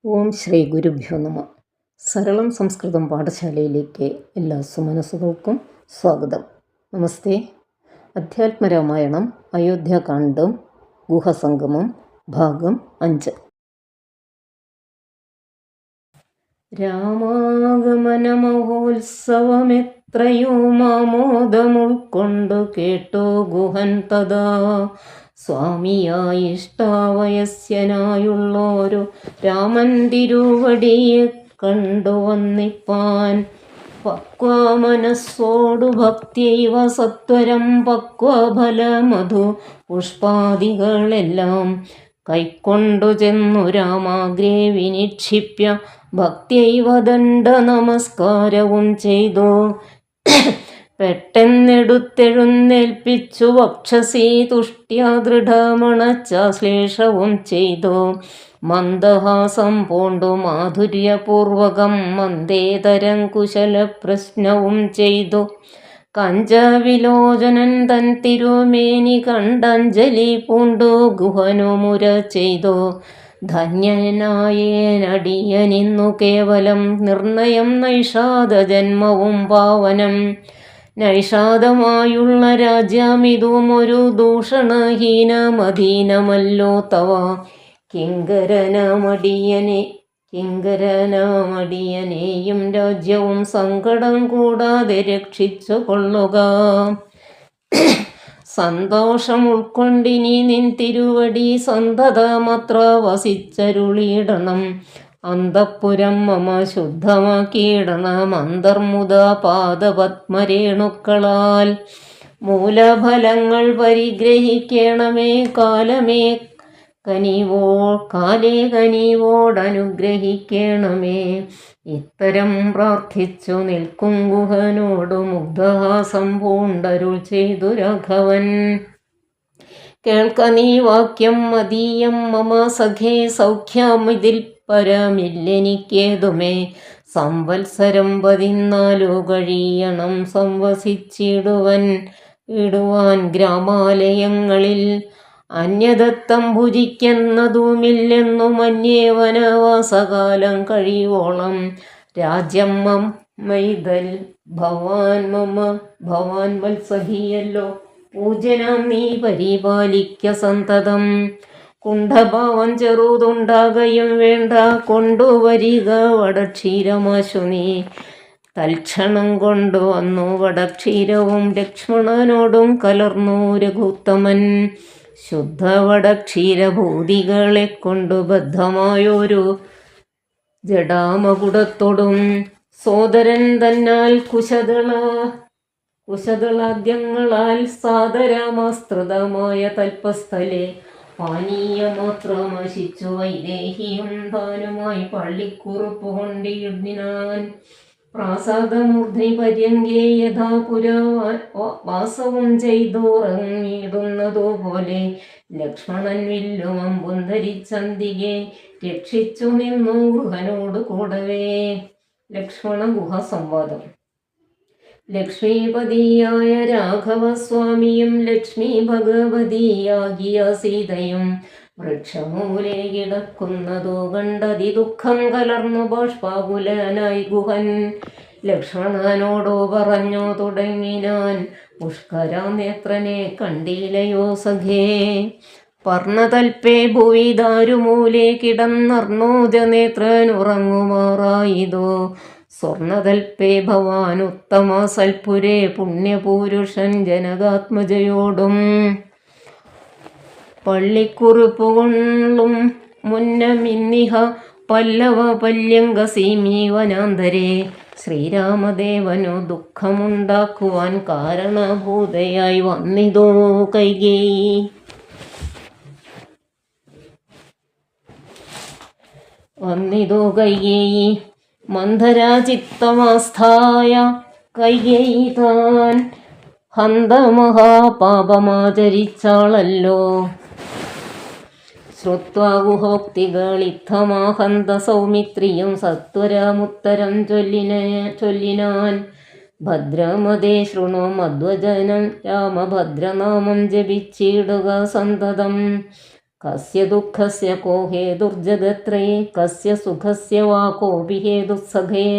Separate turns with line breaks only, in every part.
ഓം ശ്രീ ഗുരുഭ്യോ നമ. സരളം സംസ്കൃതം പാഠശാലയിലേക്ക് എല്ലാ സുമനസ്സുകൾക്കും സ്വാഗതം. നമസ്തേ. അധ്യാത്മരാമായണം അയോധ്യാകാന്ഡം ഗുഹസംഗമം ഭാഗം 5. രാമാഗമനമഹോത്സവമെത്രയോ മാമോദമുൾക്കൊണ്ടു കേട്ടോ ഗുഹൻ തഥാ. സ്വാമിയായി ഇഷ്ടാവയസ്യനായുള്ളോരു രാമൻ തിരുവടിയെ കണ്ടു വന്നിപ്പാൻ. പക്വമനസ്സോടു ഭക്തിയൈവ സത്വരം പക്വഫലമധു പുഷ്പാദികളെല്ലാം കൈക്കൊണ്ടു ചെന്നു രാമാഗ്രേ വിനിക്ഷിപ്യ ഭക്തിയൈവ ദണ്ഡ നമസ്കാരവും ചെയ്തു. പെട്ടെന്നെടുത്തെഴുന്നേൽപ്പിച്ചു വക്ഷസി തുഷ്ട്യാ ദൃഢമണച്ചാശ്ലേഷവും ചെയ്തു. മന്ദഹാസം പൂണ്ടു മാധുര്യപൂർവകം മന്ദേതരം കുശല പ്രശ്നവും ചെയ്തു. കഞ്ചവിലോചനൻ തൻ തിരുമേനി കണ്ടഞ്ജലി പൂണ്ടു ഗുഹനുമുര ചെയ്തു. ധന്യനായേനടിയനിന്നു കേവലം നിർണയം നൈഷാദ ജന്മവും പാവനം. നൈഷാദമായുള്ള രാജ്യമിതും ഒരു ദൂഷണഹീനമധീനമല്ലോ തവ. കിങ്കരനാമടിയനെയും രാജ്യവും സങ്കടം കൂടാതെ രക്ഷിച്ചു കൊള്ളുക. സന്തോഷം ഉൾക്കൊണ്ടിനി നിൻ തിരുവടി സന്തതമത്ര വസിച്ചരുളിയിടണം. അന്തഃപുരം മമ ശുദ്ധമാക്കിയിടണം അന്തർമുദ പാദപത്മരേണുക്കളാൽ. മൂലഫലങ്ങൾ പരിഗ്രഹിക്കണമേ കാലേ കനിവോടനുഗ്രഹിക്കണമേ. ഇത്തരം പ്രാർത്ഥിച്ചു നിൽക്കും ഗുഹനോടു മുഗ്ധഹാസം പൂണ്ടരുൾ ചെയ്തു രാഘവൻ. കേൾക്ക നീ വാക്യം മതീയം മമ സഖേ സൗഖ്യമിതിൽ പരമില്ലെനിക്കേതുമേ. സംവത്സരം 14 കഴിയണം സംവസിച്ചിടുവാൻ ഗ്രാമാലയങ്ങളിൽ. അന്യദത്തം ഭുജിക്കുന്നതുമില്ലെന്നു മന്യേ വനവാസകാലം കഴിവോളം. രാജ്യം മൈതൽ ഭവാൻ വത്സഹിയല്ലോ. പൂജനം നീ പരിപാലിക്ക സന്തതം. കുണ്ഠഭാവം ചെറുതുണ്ടാകയും വേണ്ട. കൊണ്ടുവരിക വടക്ഷീരമാശു നീ. തൽക്ഷണം കൊണ്ടുവന്നു വടക്ഷീരവും ലക്ഷ്മണനോടും കലർന്നു രഘുത്തമൻ. ശുദ്ധവടക്ഷീരഭൂതികളെ കൊണ്ടു ബദ്ധമായൊരു ജടാമകുടത്തോടും സോദരൻ തന്നാൽ കുശദളാദ്യങ്ങളാൽ സാദരമാസ്തൃതമായ തൽപ്പസ്ഥലെ പാനീയമാത്രമശിച്ചു വൈദേഹിയും താനുമായി പള്ളിക്കുറുപ്പ് കൊണ്ടിടുന്നാൻ. പ്രാസാദമൂർധ്നി പര്യങ്കേ യഥാ പുരവാസവും ചെയ്തുറങ്ങിടുന്നതുപോലെ ലക്ഷ്മണൻ വില്ലും അമ്പും ധരിച്ചന്തികെ രക്ഷിച്ചു നിന്നു ഗുഹനോട് കൂടവേ. ലക്ഷ്മണ ഗുഹ സംവാദം. ലക്ഷ്മീപതിയായ രാഘവസ്വാമിയും ലക്ഷ്മി ഭഗവതിയാകിയ സീതയും വൃക്ഷമൂലെ കിടക്കുന്നതു കണ്ടതി ദുഃഖം കലർന്നു ബാഷ്പാകുലനായി ഗുഹൻ. ലക്ഷ്മണനോടു പറഞ്ഞു തുടങ്ങിനാൻ. പുഷ്കരാനേത്രനെ കണ്ടില്ലയോ സഖേ. പർണതൽപേ ഭുവി ദാരുമൂലെ കിടന്നർണോജനേത്രൻ ഉറങ്ങുമാറായിതോ. സ്വർണതൽപേ ഭവാൻ ഉത്തമ സൽപുരേ പുണ്യപൂരുഷൻ ജനകാത്മജയോടും പള്ളിക്കുറിപ്പുകൊള്ളും മുന്നമിന്നിഹ പല്ലവ പല്യങ്ക സീമീവനാന്തരേ. ശ്രീരാമദേവനു ദുഃഖമുണ്ടാക്കുവാൻ കാരണഭൂതയായി വന്നിതോ കൈകേയി. മന്ധരാചിത്തമാസ്ഥായ കൈകേയി താൻ ഹന്തമഹാപാപമാചരിച്ചാളല്ലോ. ശ്രുത്വാ ഗുഹോക്തികളിത്തമാഹന്ത സൗമിത്രിയും സത്വരമുത്തരം ചൊല്ലിനാൻ. ഭദ്രമതേ ശൃണു മധ്വജനം രാമഭദ്രനാമം ജപിച്ചിടുക സന്തതം. കസ്യ ദുഃഖസ്യ കോ ഹേതുർജഗത്രയേ കസ്യ സുഖസ്യ വാ കോപി ഹേതുസഖേ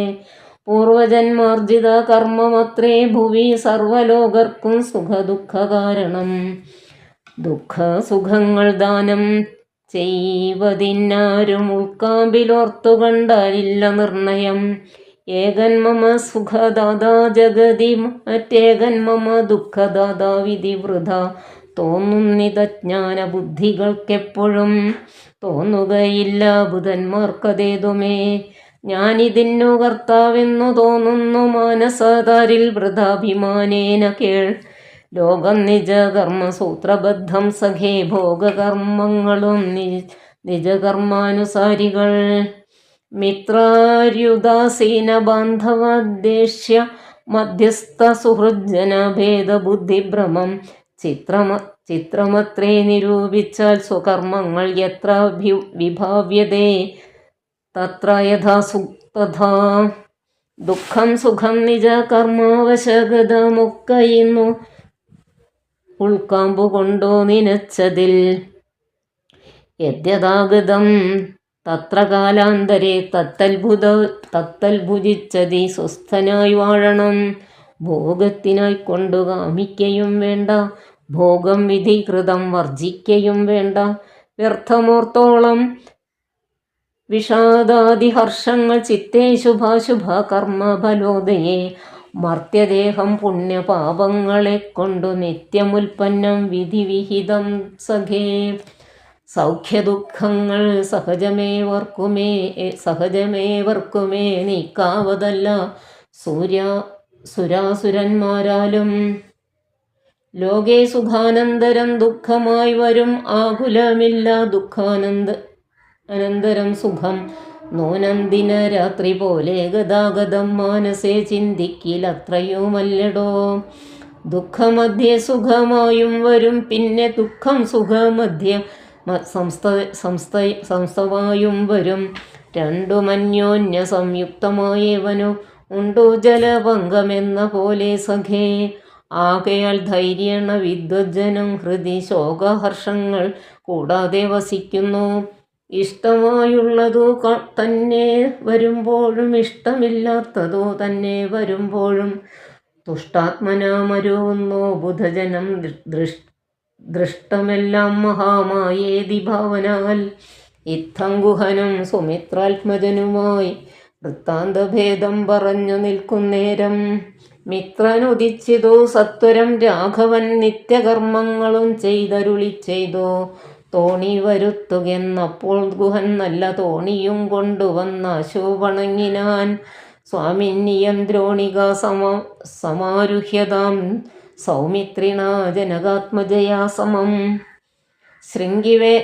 പൂർവജന്മാർജിത കർമ്മമത്രേ ഭുവി സർവലോകർക്കും സുഖദുഃഖ കാരണം. ദുഃഖ സുഖങ്ങൾ ദാനം ചെയ്വതിന്നാരും ഉൾക്കാമ്പിലോർത്തു കണ്ടാലില്ല നിർണയം. ഏകൻ മമ സുഖദാതാ ജഗതി മറ്റേകൻ മമ ദുഃഖദാതാ വിധി വൃഥ തോന്നുന്നിതജ്ഞാന ബുദ്ധികൾക്കെപ്പോഴും തോന്നുകയില്ല ബുധന്മാർക്കതേതുമേ. ഞാനിതിന്നു കർത്താവെന്നു തോന്നുന്നു മാനസതാരിൽ വൃഥാഭിമാനേന കേൾ. ലോകം നിജകർമ്മസൂത്രബദ്ധം സഖേ ഭോഗകർമ്മങ്ങളും നിജകർമാനുസാരികൾ. മിത്രാര്യുദാസീന ബാന്ധവദ്ദേശ്യ മധ്യസ്ഥ സുഹൃജ്ജന ഭേദബുദ്ധിഭ്രമം ചിത്രമത്രേ നിരൂപിച്ചാൽ സ്വകർമ്മങ്ങൾ യത്ര വിഭാവ്യതേ തത്ര യഥാ ദുഃഖം സുഖം നിജ കർമാവശഗതമൊക്കയിന്നു ഉൾക്കാമ്പുകൊണ്ടോ നിനച്ചതിൽ. യദ്യഥാഗതം തത്ര കാലാന്തരെ തത്തൽഭുജിച്ചതി സ്വസ്ഥനായി വാഴണം. ഭോഗത്തിനായി കൊണ്ടു കാമിക്കയും വേണ്ട, ഭോഗം വിധികൃതം വർജിക്കയും വേണ്ട. വ്യർത്ഥമോർത്തോളം വിഷാദാദിഹർഷങ്ങൾ ചിത്തേ ശുഭാശുഭ കർമ്മഫലോദയേ. മർത്യദേഹം പുണ്യപാപങ്ങളെ കൊണ്ടു നിത്യമുൽപ്പന്നം വിധിവിഹിതം സഖേ. സൗഖ്യദുഃഖങ്ങൾ സഹജമേവർക്കുമേ നീക്കാവതല്ല സുരാസുരന്മാരാലും. ലോകേ സുഖാനന്തരം ദുഃഖമായി വരും ആകുലമില്ല അനന്തരം സുഖം. നൂനന്ദിന രാത്രി പോലെ ഗതാഗതം മാനസേ ചിന്തിക്കിലത്രയുമല്ലടോ. ദുഃഖമധ്യേ സുഖമായും വരും, പിന്നെ ദുഃഖം സുഖമധ്യ സംസ്ഥവായും വരും. രണ്ടുമന്യോന്യ സംയുക്തമായവനു ഉണ്ടു ജലഭംഗമെന്ന പോലെ സഖേ. ആകയാൽ ധൈര്യേണ വിദ്വജ്ജനം ഹൃദി ശോകഹർഷങ്ങൾ കൂടാതെ വസിക്കുന്നു. ഇഷ്ടമായുള്ളതു തന്നെ വരുമ്പോഴും ഇഷ്ടമില്ലാത്തതോ തന്നെ വരുമ്പോഴും തുഷ്ടാത്മനാമരുവുന്നു ബുധജനം. ദൃഷ്ടമെല്ലാം മഹാമായേതി ഭാവനാൽ. ഇത്തം ഗുഹനും സുമിത്രാത്മജനുമായി വൃത്താന്തഭേദം പറഞ്ഞു നിൽക്കുന്നേരം മിത്രനുദിച്ചിതു സത്വരം. രാഘവൻ നിത്യകർമ്മങ്ങളും ചെയ്തരുളി ചെയ്തു തോണി വരുത്തുകെന്നപ്പോൾ ഗുഹൻ നല്ല തോണിയും കൊണ്ടുവന്ന ശോഭണങ്ങിനാൻ. സ്വാമിന്യം ദ്രോണിക സമാരുഹ്യതാം സൗമിത്രിണ ജനകാത്മജയാ സമം. ശൃംഗിവേ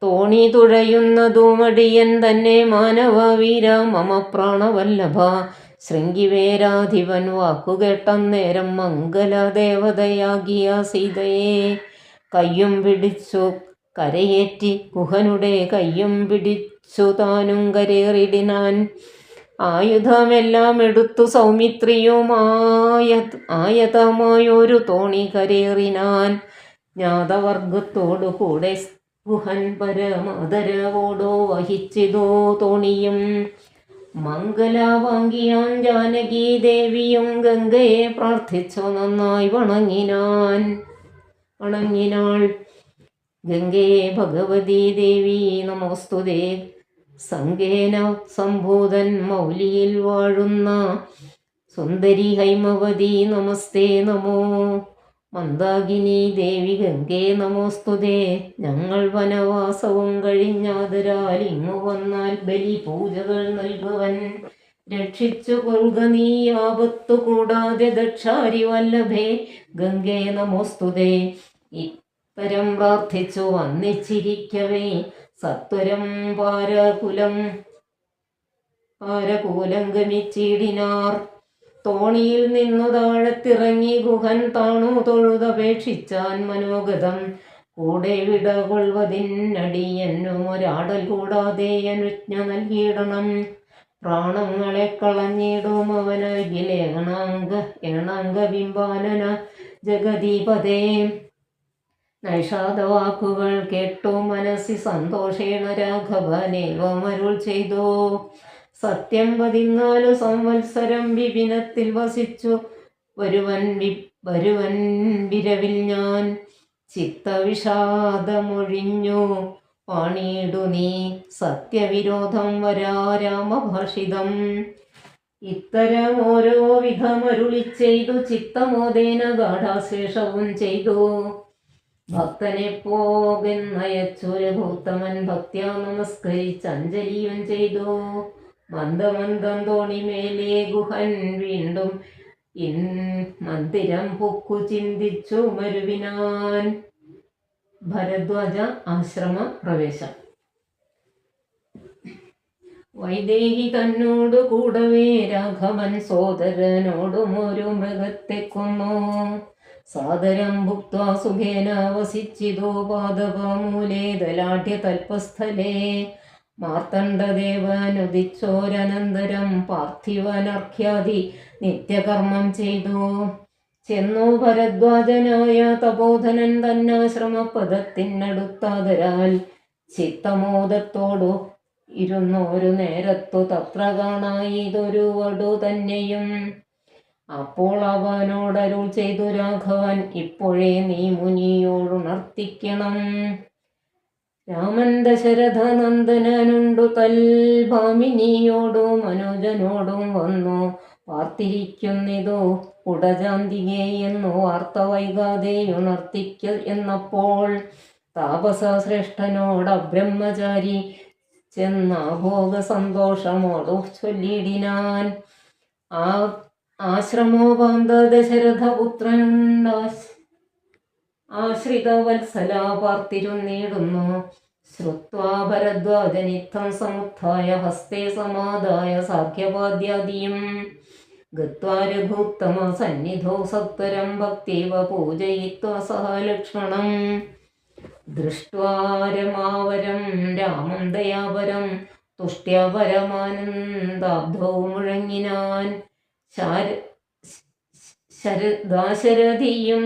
തോണി തുഴയുന്നതുമടിയൻ തന്നെ മാനവവീര മമ പ്രാണവല്ലഭ. ശൃംഗിവേരാധിപൻ വാക്കുകേട്ടന്നേരം മംഗലദേവതയാകിയ സീതയെ കയ്യും പിടിച്ചു കരയേറ്റി ഗുഹനുടെ കയ്യും പിടിച്ചു താനും കരേറിടിനാൻ. ആയുധമെല്ലാം എടുത്തു സൗമിത്രിയുമായതമായൊരു തോണി കരേറിനാൻ. ജ്ഞാതവർഗത്തോടു കൂടെ ഗുഹൻ പരമാദരവോടോ വഹിച്ചിതോ തോണിയും. മംഗലാവാങ്കിയാൻ ജാനകി ദേവിയും ഗംഗയെ പ്രാർത്ഥിച്ചു നന്നായി വണങ്ങിനാൾ. ഗംഗേ ഭഗവതി ദേവി നമോസ്തുതേ. സംഗേന സംഭൂതൻ മൗലിയിൽ വാഴുന്ന സുന്ദരി ഹൈമവതി നമസ്തേ നമോ. മന്ദാകിനി ദേവി ഗംഗേ നമോസ്തുതേ. ഞങ്ങൾ വനവാസവും കഴിഞ്ഞാതരാൽ ഇങ്ങു വന്നാൽ ബലി പൂജകൾ നൽകുവൻ. രക്ഷിച്ചു കൊൽക നീ ആപത്തു കൂടാതെ ദക്ഷാരി വല്ലഭേ ഗംഗേ നമോസ്തുതേ. ഇത്തരം പ്രാർത്ഥിച്ചു വന്നിച്ചിരിക്കവേ സത്വരം പാരകൂലം ഗമിച്ചിടിനാർ. തോണിയിൽ നിന്നു താഴത്തിറങ്ങി ഗുഹൻ താണു തൊഴുതപേക്ഷിച്ചാൻ മനോഗതം. കൂടെ വിടകൊള്ളുവതിനടിയനും ഒരാടൽ കൂടാതെ അനുജ്ഞ നൽകിയിടണം. പ്രാണങ്ങളെ കളഞ്ഞിടും അവനകിലേണാംഗ ബിംബാനന ജഗദീപതേ. നൈഷാദവാക്കുകൾ കേട്ടു മനസ്സി സന്തോഷേണ രാഘവനേവമരുൾ ചെയ്തു. സത്യം 14 സംവത്സരം വിപിനത്തിൽ വസിച്ചു വരുവൻ വിരവിൽ ഞാൻ ചിത്തവിഷാദമൊഴിഞ്ഞു പാണിയിടു നീ സത്യവിരോധം വരാ രാമഭാഷിതം. ഇത്തരം ഓരോ വിധമരുളി ചെയ്തു ചിത്തമോദേന ഗാഠാശേഷവും ചെയ്തു. ഭക്തനെ പോകെന്നയച്ചു രഘുത്തമൻ ഭക്ത്യാ നമസ്കരിച്ചഞ്ജലിയും ചെയ്തു. മന്ദമന്ദം തോണിമേലെ ഗുഹൻ വീണ്ടും മന്ദിരം പൊക്കു ചിന്തിച്ചു മരുവിനാൻ. ഭരദ്വാജ ആശ്രമ പ്രവേശം. വൈദേഹി തന്നോടു കൂടവേ രാഘവൻ സോദരനോടും ഒരു മൃഗത്തെ കൊന്നു. സാദരം ഭുക്ത്വാ സുഖേന വസിച്ചിതോ പാദപമൂലേ ദലാഢ്യ തൽപസ്ഥലേ. മാർത്തണ്ഡദേവനുദിച്ചോരനന്തരം പാർത്ഥിവനർഘ്യാദി നിത്യകർമ്മം ചെയ്തു. ചെന്നു ഭരദ്വാജനായ തപോധനൻ തന്നാശ്രമപദത്തിനടുത്താതരാൽ ചിത്തമോദത്തോടു ഇരുന്നൊരു നേരത്തു തത്ര കാണായിതൊരു വടു തന്നെയും. അപ്പോൾ അവനോടരുൾ ചെയ്തു രാഘവൻ, ഇപ്പോഴേ നീ മുനിയോടുണർത്തിക്കണം. രാമൻ ദശരഥ നന്ദനുണ്ടു തൽഭാമിനിയോടും അനുജനോടും വന്നു പാർത്തിരിക്കുന്നിതു കുടജാന്തികെ എന്നു വാർത്ത വൈകാതെയുണർത്തിക്ക എന്നപ്പോൾ താപസശ്രേഷ്ഠനോടബ്രഹ്മചാരി ചെന്നാഭോഗ സന്തോഷമോടു ചൊല്ലിടിനാൻ. ആശ്രമോപാന്ത ദശരഥപുത്രൻ ആശ്രിതവത്സല പാർത്തിരുന്നിടുന്നു. ശ്രുത്വാ ഭരദ്വാജനിത്തം സമുത്ഥായ ഹസ്തേ സമാദായ സാഖ്യപാദ്യാദിയും ഗത്വാ രഘുത്തമ സന്നിധോ സത്വരം ഭക്തീവ പൂജയിത്വാ സഹ ലക്ഷ്മണം. ദൃഷ്ട്വാ രമാവരം രാമം ദയാപരം തുഷ്ട്യാ പരമാനന്ദാബ്ധോ മുഴങ്ങിനാൻ. ദാശരഥിയും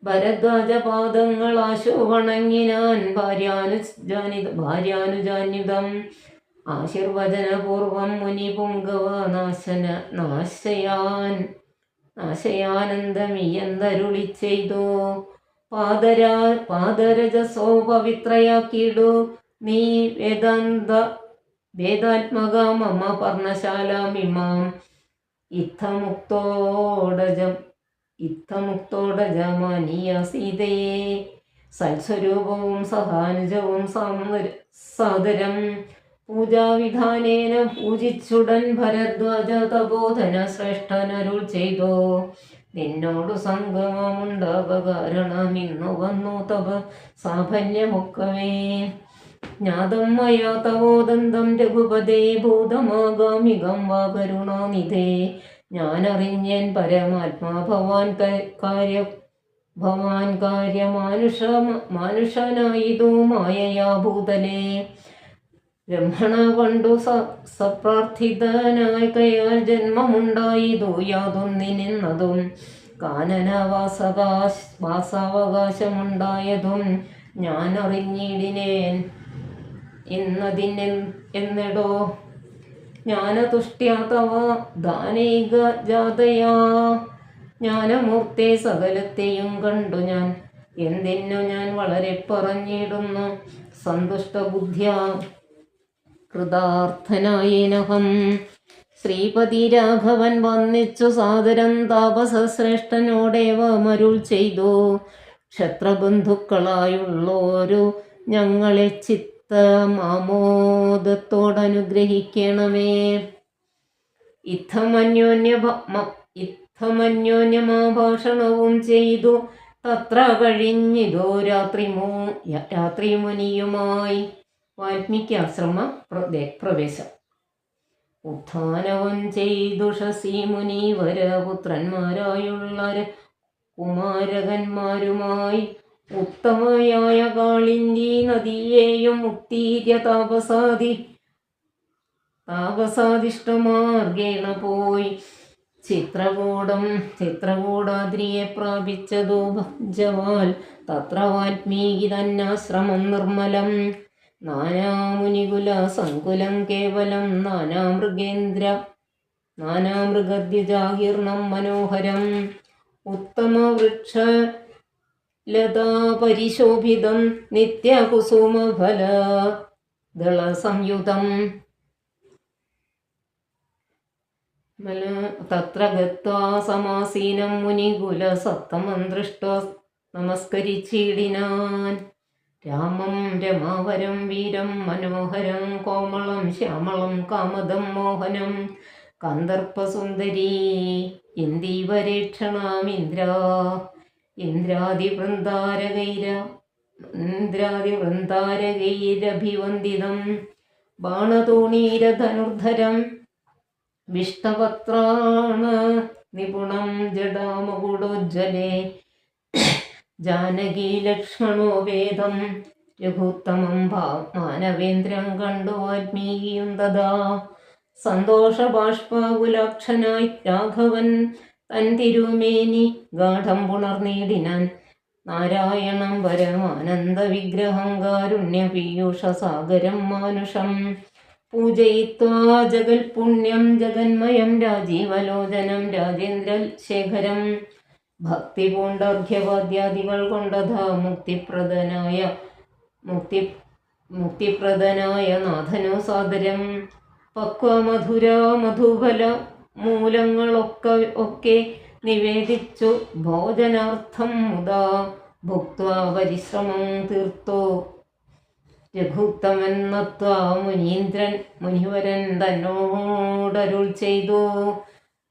ഭരദ്വാജപാദങ്ങളാശു വണങ്ങിനാൻ. ഭാര്യാനുജാന്യുതം ആശീർവചനപൂർവം മുനിപുങ്കവ നാശയാനന്ദമിയന്തരുളി ചെയ്തു. പാദരജസോ പവിത്രയാക്കിയിടു നീ വേദാത്മക മമ പർണശാലാമിമാം. ഇത്തമുക്തോടജമാനീയ സീതയെ സൽസ്വരൂപവും സഹാനുജവും സാദരം പൂജാവിധാനേന പൂജിച്ചുടൻ ഭരദ്വാജ തപോധന ശ്രേഷ്ഠനരുൾ ചെയ്തു. നിന്നോടു സംഗമമുണ്ടാകാരണം ഇന്നു വന്നു തപ സാഫല്യമൊക്കവേ. ജ്ഞാതം മയാ തവോദന്തം രഘുപതേ ഭൂതമാഗാമികം വാ കരുണാനിധേ. ഞാനറിഞ്ഞേൻ പരമാത്മാ ഭവാൻ കാര്യമാനുഷനായിതു മായയാ ഭൂതലേ. ബ്രഹ്മണ പണ്ടു സപ്രാർത്ഥിതനായി കയാൽ ജന്മമുണ്ടായിതു യാതൊന്നിനെന്നതും കാനനവാസാവകാശമുണ്ടായതും ഞാനറിഞ്ഞിടിനേൻ എന്നിടോ. ജ്ഞാനതുഷ്ട്യാ തവ ദാനൈക ജാതയാ ജ്ഞാനമൂർത്തെ സകലത്തെയും കണ്ടു ഞാൻ. എന്തിനു ഞാൻ വളരെ പറഞ്ഞിടുന്നു സന്തുഷ്ടബുദ്ധ്യാ കൃതാർത്ഥനായേനഹം. ശ്രീപതി രാഘവൻ വന്നിച്ചു സാദരം താപസശ്രേഷ്ഠനോടേവമരുൾ ചെയ്തു. ക്ഷത്രബന്ധുക്കളായുള്ളോരു ഞങ്ങളെ ചിത്തമാമോദത്തോടനുഗ്രഹിക്കണമേ. ഇത്തമന്യോന്യമാഭാഷണവും ചെയ്തു തത്ര കഴിഞ്ഞിതോ രാത്രി മുനിയുമായി. വാൽമീക്യാശ്രമ പ്രവേശം. ഉത്ഥാനവും ചെയ്തു ഷസി മുനീവരപുത്രന്മാരായുള്ള കുമാരകന്മാരുമായി ഉത്തമയായ കാളിന്തി നദിയെയും ഉത്തീര്യ താപസാദിഷ്ടമാർഗേണ പോയി ചിത്രകൂടാദ്രിയെ പ്രാപിച്ചതോ ജവാൽ തത്ര വാൽമീകി തന്നാശ്രമം നിർമ്മലം നാനാമുനികുല സങ്കുലം കേവലം നാനാമൃഗദ്വിജാകീർണം മനോഹരം ഉത്തമവൃക്ഷ ലതാപരിശോഭിതം നിത്യകുസുമഫല ദളസംയുതം തത്ര ഗത്വാ സമാസീനം മുനികുലസത്തമം ദൃഷ്ട്വാ നമസ്കരിച്ചിടിനാൻ രാമം രമാവരം വീരം മനോഹരം കോമളം ശ്യാമളം കാമദം മോഹനം കന്ദർപ്പസുന്ദരീ ഇന്ദ്രാദിവൃന്ദാരകൈരഭിവന്ദിതം ബാണതൂണീരധനുർധരം വിഷ്ടപത്രാണ നിപുണം ജടാമകുടോജ്വലേ ജാനകീ ലക്ഷ്മണോ വേദം രഘുത്തമം മാനവേന്ദ്രം കണ്ടു വാൽമീകിയും തഥാ സന്തോഷബാഷ്പാകുലാക്ഷനായി രാഘവൻ തൻ തിരുമേനി ഗാഠം പുണർനീടിനാൻ നാരായണം പരമാനന്ദ വിഗ്രഹം കാരുണ്യപീയൂഷസാഗരം മാനുഷം പൂജയിത്വാ ജഗൽപുണ്യം ജഗന്മയം രാജീവലോചനം രാജേന്ദ്രശേഖരം ഭക്തി പൂണ്ടർഘ്യവാദ്യാദികൾ കൊണ്ടതാ മുക്തിപ്രദനായ നാഥനു സാദരം പക്വമധുര മധുഫല മൂലങ്ങളൊക്കെ നിവേദിച്ചു ഭോജനാർത്ഥം മുതാ ഭുക്ത്വാ പരിശ്രമം തീർത്തോ രഘുത്തമൻ നത്വാ മുനിവരൻ തന്നോടരുൾ ചെയ്തു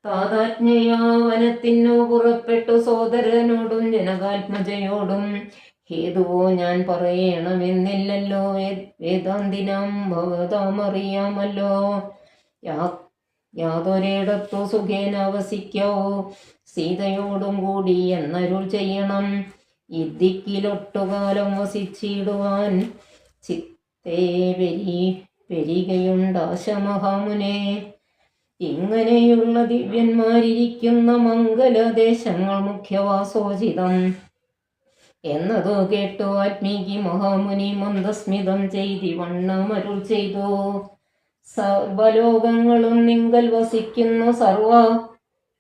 താതാജ്ഞയാ വനത്തിനു പുറപ്പെട്ടു സോദരനോടും ജനകാത്മജയോടും ഹേതുവോ ഞാൻ പറയണമെന്നില്ലല്ലോ വേദാന്തിനാം ഭവതാമറിയാമല്ലോ യാതൊരിടത്തു സുഖേന വസിക്കാവോ സീതയോടും കൂടി എന്നരുൾ ചെയ്യണം ഇദ്ദിക്കിലൊട്ടുകാലം വസിച്ചിടുവാൻ ചിത്തേ പെരികയുണ്ടാശമഹാമുനെ ഇങ്ങനെയുള്ള ദിവ്യന്മാരിയ്ക്കുന്ന മംഗലദേശങ്ങൾ മുഖ്യവാസോചിതം എന്നതോ കേട്ടു വാൽമീകി മഹാമുനി മന്ദസ്മിതം ചെയ്തി വണ്ണമരുൾ ചെയ്തു സർവലോകങ്ങളും നിങ്കൽ വസിക്കുന്നു സർവ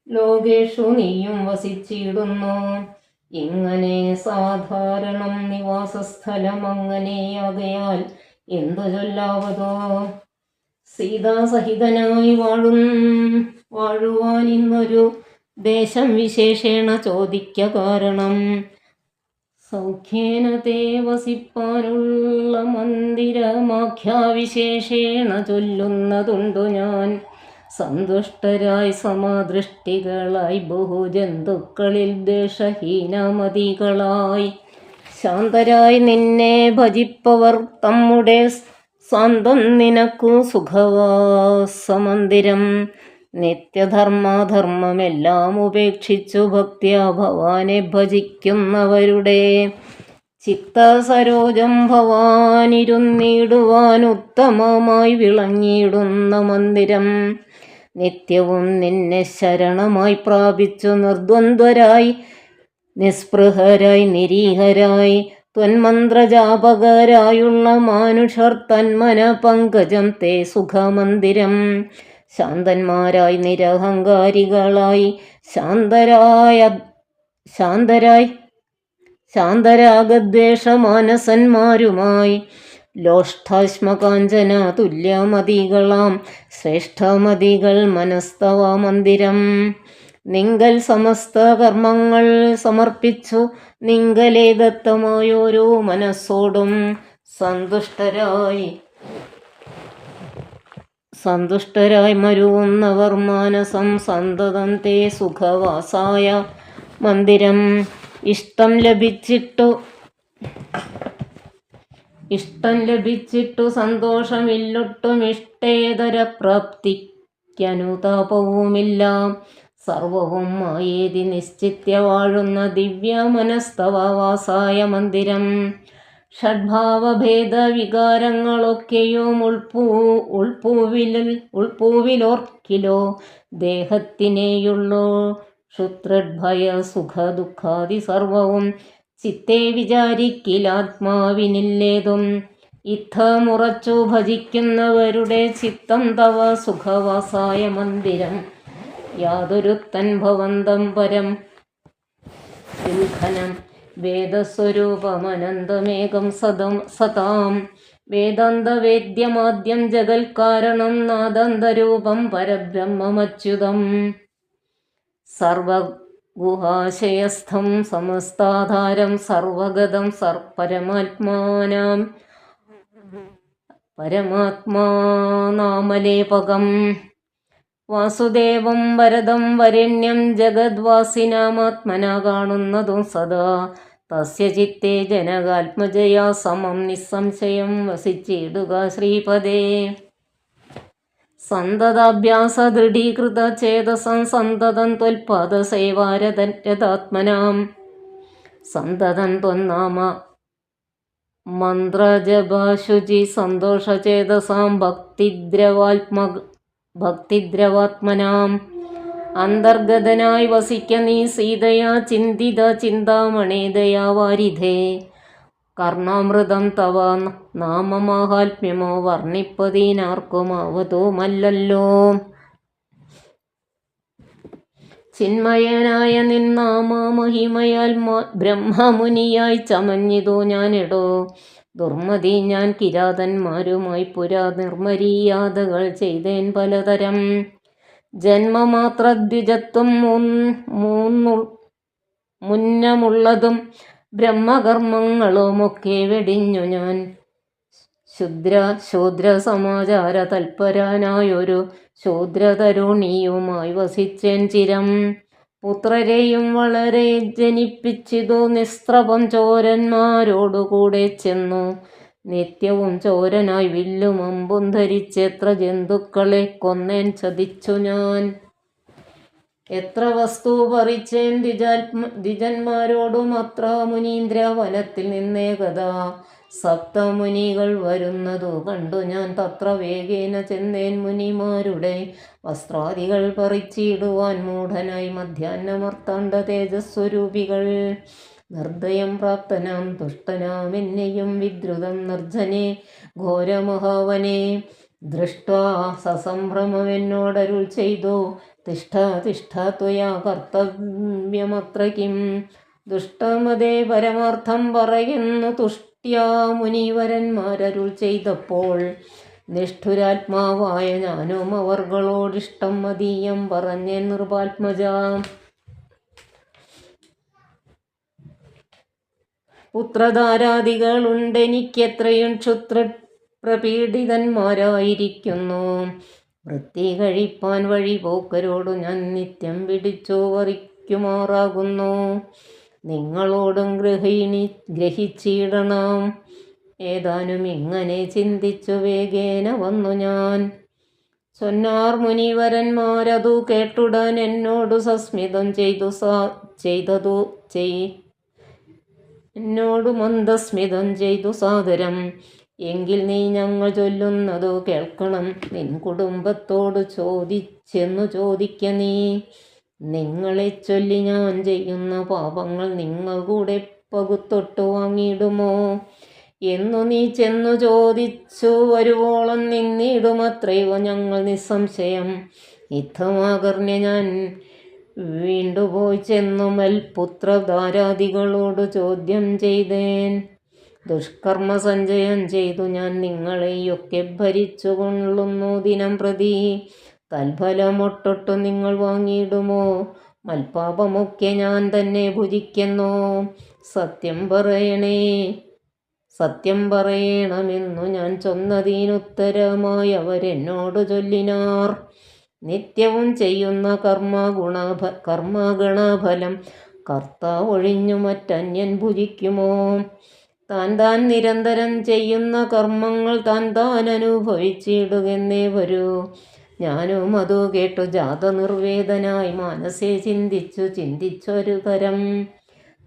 ലോകേഷു നീയും വസിച്ചിടുന്നു ഇങ്ങനെ സാധാരണം നിവാസസ്ഥലം അങ്ങനെയാകയാൽ എന്തു ചൊല്ലാവതോ സീതാസഹിതനായി വാഴുവാൻ ഇന്നൊരു ദേശം വിശേഷേണ ചോദിക്ക കാരണം സൗഖ്യേന തേ വസിപ്പാനുള്ള മന്ദിരമാഖ്യാവിശേഷേണ ചൊല്ലുന്നതുണ്ടു ഞാൻ സന്തുഷ്ടരായി സമദൃഷ്ടികളായി ബഹുജന്തുക്കളിൽ ദ്വേഷഹീനമതികളായി ശാന്തരായി നിന്നെ ഭജിപ്പവർ തമ്മുടെ സാന്തം നിനക്കു സുഖവാസമന്ദിരം നിത്യധർമാധർമ്മമെല്ലാം ഉപേക്ഷിച്ചു ഭക്ത്യാ ഭവാനെ ഭജിക്കുന്നവരുടെ ചിത്തസരോജം ഭവാനിരുന്നിടുവാൻ ഉത്തമമായി വിളങ്ങിയിടുന്ന മന്ദിരം നിത്യവും നിന്നെ ശരണമായി പ്രാപിച്ചു നിർദ്വന്ദ്വരായി നിസ്പൃഹരായി നിരീഹരായി ത്വന്മന്ത്രജാപകരായുള്ള മാനുഷർ തന്മന പങ്കജം തേ സുഖമന്ദിരം ശാന്തന്മാരായി നിരഹങ്കാരികളായി ശാന്തരാഗദ്വേഷമാനസന്മാരുമായി ലോഷ്ടാശ്മകാഞ്ചന തുല്യമതികളാം ശ്രേഷ്ഠമതികൾ മനസ്തവ മന്ദിരം നിങ്കൽ സമസ്ത കർമ്മങ്ങൾ സമർപ്പിച്ചു നിങ്കലേ ദത്തമായോരോ മനസ്സോടും സന്തുഷ്ടരായി മരുവുന്നവർ മാനസം സന്തതം തേ സുഖവാസായ മന്ദിരം ഇഷ്ടം ലഭിച്ചിട്ടു സന്തോഷമില്ലൊട്ടും ഇഷ്ടേതര പ്രാപ്തിക്കനുതാപവുമില്ല സർവവും മായേതി നിശ്ചിത്യ വാഴുന്ന ദിവ്യ മനസ്തവ വാസായ മന്ദിരം ഷഡ്ഭാവഭേദ വികാരങ്ങളൊക്കെയും ഉൾപ്പൂവിലോർക്കിലോ ദേഹത്തിനേയുള്ളൂ. ക്ഷുത്രഭയ സുഖ ദുഃഖാദി സർവവും ചിത്തെ വിചാരിക്കിലാത്മാവിനില്ലേതും. ഇത്തമുറച്ചു ഭജിക്കുന്നവരുടെ ചിത്തം തവ സുഖവാസായ മന്ദിരം. യാതൊരുത്തൻ ഭവന്തം പരം സിൽഘനം വേദസ്വരൂപമനന്തമേകം സതാം. വേദാന്തവേദ്യമാദ്യം ജഗൽക്കാരണം നാദാന്തരൂപം പരബ്രഹ്മമച്യുതം. സർവഗുഹാശയസ്ഥം സമസ്താധാരം സർവഗതം പരമാത്മാനാമലേപകം. വാസുദേവം വരദം വരേണ്യം ജഗദ്വാസിനാമാത്മനാ കാണുന്നതും സദാ. തസ്യ ചിത്തേ ജനകാത്മജയാ സമം നിസ്സംശയം വസിച്ചിടുക ശ്രീപദേ. സന്തതാഭ്യാസ ദൃഢീകൃത ചേതസം സന്തതം ത്വൽപാദസേവാരതാത്മനാം. സന്തതം ത്വന്നാമ മന്ത്രജപാശുചി സന്തോഷചേതസാം ഭക്തിദ്രവാത്മനാം. അന്തർഗതനായി വസിക്ക നീ സീതയാ ചിന്തിത ചിന്താമണി ദയാവാരിധേ. കർണാമൃതം തവ നാമമാഹാത്മ്യമോ വർണ്ണിപ്പതിനാർക്കുമാവതുമല്ലല്ലോ. ചിന്മയനായ നിന്നാമ മഹിമയാൽ ബ്രഹ്മമുനിയായി ചമഞ്ഞിതു ഞാനിടോ. ദുർമതി ഞാൻ കിരാതന്മാരുമായി പുരാ നിർമര്യാദകൾ ചെയ്തേൻ പലതരം. ജന്മമാത്രദ്വിജത്വം മുന്നമുള്ളതും ബ്രഹ്മകർമ്മങ്ങളുമൊക്കെ വെടിഞ്ഞു ഞാൻ. ശൂദ്രസമാചാര തൽപരനായൊരു ശൂദ്രതരുണിയുമായി വസിച്ചേൻ ചിരം. പുത്രരെയും വളരെ ജനിപ്പിച്ചിതു നിസ്ത്രപം ചോരന്മാരോടുകൂടെ ചെന്നു. നിത്യവും ചോരനായി വില്ലും അമ്പും ധരിച്ചെത്ര ജന്തുക്കളെ കൊന്നേൻ ചതിച്ചു ഞാൻ. എത്ര വസ്തു പറിച്ചേൻ ദ്വിജന്മാരോടും അത്ര മുനീന്ദ്ര വനത്തിൽ നിന്നേകഥാ. സപ്തമുനികൾ വരുന്നതു കണ്ടു ഞാൻ തത്ര വേഗേന ചെന്നേൻ മുനിമാരുടെ വസ്ത്രാദികൾ പറിച്ചിടുവാൻ. മൂഢനായി മധ്യാഹ്നമർത്താണ്ഡ തേജസ്വരൂപികൾ നിർദ്ദയം പ്രാപ്തനാം ദുഷ്ടനാം എന്നെയും വിദ്രുതം നിർജ്ജനെ ഘോരമഹാവനെ ദൃഷ്ട്വാ സസംഭ്രമമെന്നോടരുൾ ചെയ്തു. തിഷ്ഠ തിഷ്ഠ ത്വയാ കർത്തവ്യമത്ര കിം. ദുഷ്ടമതേ പരമാർത്ഥം പറയുന്നു തുഷ്ട്യാ മുനിവരന്മാരരുൾ ചെയ്തപ്പോൾ. നിഷ്ഠുരാത്മാവായ ഞാനും അവർകളോടിഷ്ടം മതീയം പറഞ്ഞേൻ നൃപാത്മജ. പുത്രധാരാദികളുണ്ടെനിക്കെത്രയും ക്ഷുത്രപ്രപീഡിതന്മാരായിരിക്കുന്നു. വൃത്തി കഴിപ്പാൻ വഴി പോക്കരോടു ഞാൻ നിത്യം പിടിച്ചു വറിക്കുമാറാകുന്നു. നിങ്ങളോടും ഗ്രഹിച്ചിടണം. ഏതാനും ഇങ്ങനെ ചിന്തിച്ചു വേഗേന വന്നു ഞാൻ. ചൊന്നാർ മുനിവരന്മാരതു കേട്ടുടൻ എന്നോടു സസ്മിതം എന്നോടു മന്ദസ്മിതം ചെയ്തു സാദരം. എങ്കിൽ നീ ഞങ്ങൾ ചൊല്ലുന്നതു കേൾക്കണം. നിൻ കുടുംബത്തോട് ചെന്നു ചോദിക്ക നീ. നിങ്ങളെ ചൊല്ലി ഞാൻ ചെയ്യുന്ന പാപങ്ങൾ നിങ്ങൾ കൂടെ പകുത്തൊട്ടു വാങ്ങിയിടുമോ എന്നു നീ ചെന്നു ചോദിച്ചു വരുവോളം നിന്നിടുമത്രയോ ഞങ്ങൾ നിസ്സംശയം. യുദ്ധമാകർണ്യ ഞാൻ വീണ്ടുപോയി ചെന്നു മൽപുത്രധാരാദികളോട് ചോദ്യം ചെയ്തേൻ. ദുഷ്കർമ്മ സഞ്ചയം ചെയ്തു ഞാൻ നിങ്ങളെയൊക്കെ ഭരിച്ചു കൊള്ളുന്നു ദിനം പ്രതി. തൽഫലമൊട്ടൊട്ടു നിങ്ങൾ വാങ്ങിയിടുമോ? മൽപാപമൊക്കെ ഞാൻ തന്നെ ഭുജിക്കുന്നു. സത്യം പറയണമെന്നു ഞാൻ ചൊന്നതിനുത്തരമായി അവരെന്നോട് ചൊല്ലിനാർ. നിത്യവും ചെയ്യുന്ന കർമ്മഗണഫലം കർത്താവൊഴിഞ്ഞു മറ്റന്യൻ ഭുജിക്കുമോ? താൻ നിരന്തരം ചെയ്യുന്ന കർമ്മങ്ങൾ താൻ അനുഭവിച്ചിടുകെന്നേ വരൂ. ഞാനും അതു കേട്ടു ജാതനിർവേദനായി മാനസേ ചിന്തിച്ചൊരു തരം.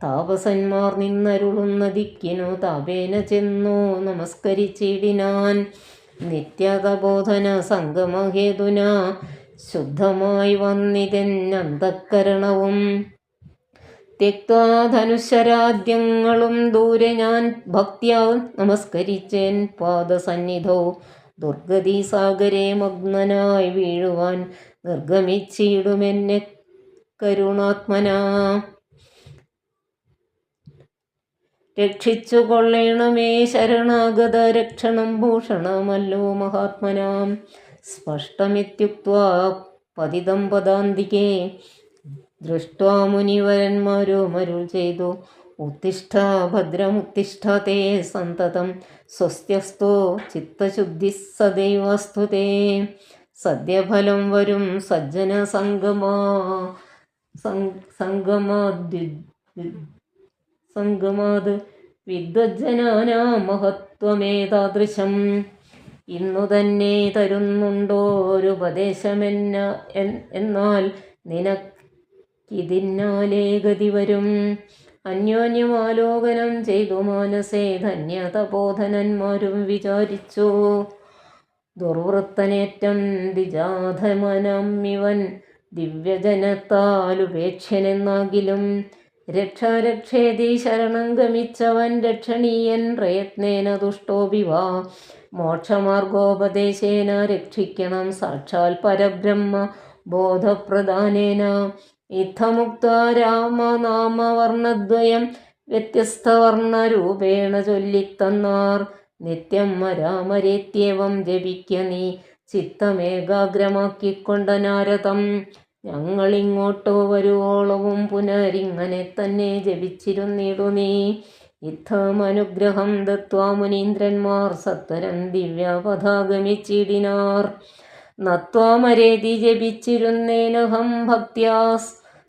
താപസന്മാർ നിന്നരുളുന്ന ദിക്കിനു താപേന ചെന്നു നമസ്കരിച്ചിടിനാൻ. നിത്യതബോധന സംഗമഹേതുന ശുദ്ധമായി വന്നിതെന്നന്തഃകരണവും. ത്യക്ത്വാ ധനുശരാദ്യങ്ങളും ദൂരെ ഞാൻ ഭക്ത്യാ നമസ്കരിച്ചേൻ പാദസന്നിധൗ. ദുർഗതി സാഗരെ മഗ്നനായി വീഴുവാൻ നിർഗമിച്ചിടുമെന്നെ കരുണാത്മനാ. രക്ഷിച്ചു കൊള്ളേണമേ ശരണാഗത രക്ഷണം ഭൂഷണമല്ലോ മഹാത്മനാം. സ്പഷ്ടമിത്യുക്ത്വാ പതിതം പദാന്തികേ ദൃഷ്ട്വാ മുനിവരന്മാരുമരുൾ ചെയ്തു. ഉത്തിഷ്ഠ ഭദ്രമുത്തിഷ്ഠ തേ സന്തതം സ്വസ്ത്യസ്തോ ചിത്തശുദ്ധി സദൈവസ്തു തേ. സദ്യഫലം വരും സജ്ജന സംഗമാത് വിദ്വജ്ജനാനാം മഹത്വമേതാദൃശം. ഇന്നു തന്നെ തരുന്നുണ്ടോരുപദേശമെന്ന എന്നാൽ നിനക്കിതിന്നാലേ ഗതി വരും. അന്യോന്യമാലോകനം ചെയ്തു മാനസേ ധന്യതബോധനന്മാരും വിചാരിച്ചു. ദുർവൃത്തനേറ്റം ദ്വിജാധമനമിവൻ ദിവ്യജനത്താലുപേക്ഷ്യനെന്നാകിലും. രക്ഷേതി ശരണം ഗമിച്ചവൻ രക്ഷണീയൻ പ്രയത്നേന ദുഷ്ടോപി വാ. മോക്ഷമാർഗോപദേശേന രക്ഷിക്കണം സാക്ഷാൽ പരബ്രഹ്മ ബോധപ്രദാനേന. ഇത്തമുക്ത്വാ രാമനാമവർണ്ണദ്വയം വ്യത്യസ്തവർണ്ണരൂപേണ ചൊല്ലിത്തന്നാർ. നിത്യം രാമരേത്യവം ജപിക്ക നീ ചിത്തമേകാഗ്രമാക്കിക്കൊണ്ട നാരദം. ഞങ്ങളിങ്ങോട്ടോ വരുവോളവും പുനരിങ്ങനെ തന്നെ ജപിച്ചിരുന്നിടു നീ. ഇത്തമനുഗ്രഹം ദത്വാ മുനീന്ദ്രന്മാർ സത്വരം ദിവ്യപഥാഗമിച്ചിടിനാർ. നത്വാമരേതി ജപിച്ചിരുന്നേനഹം ഭക്ത്യാ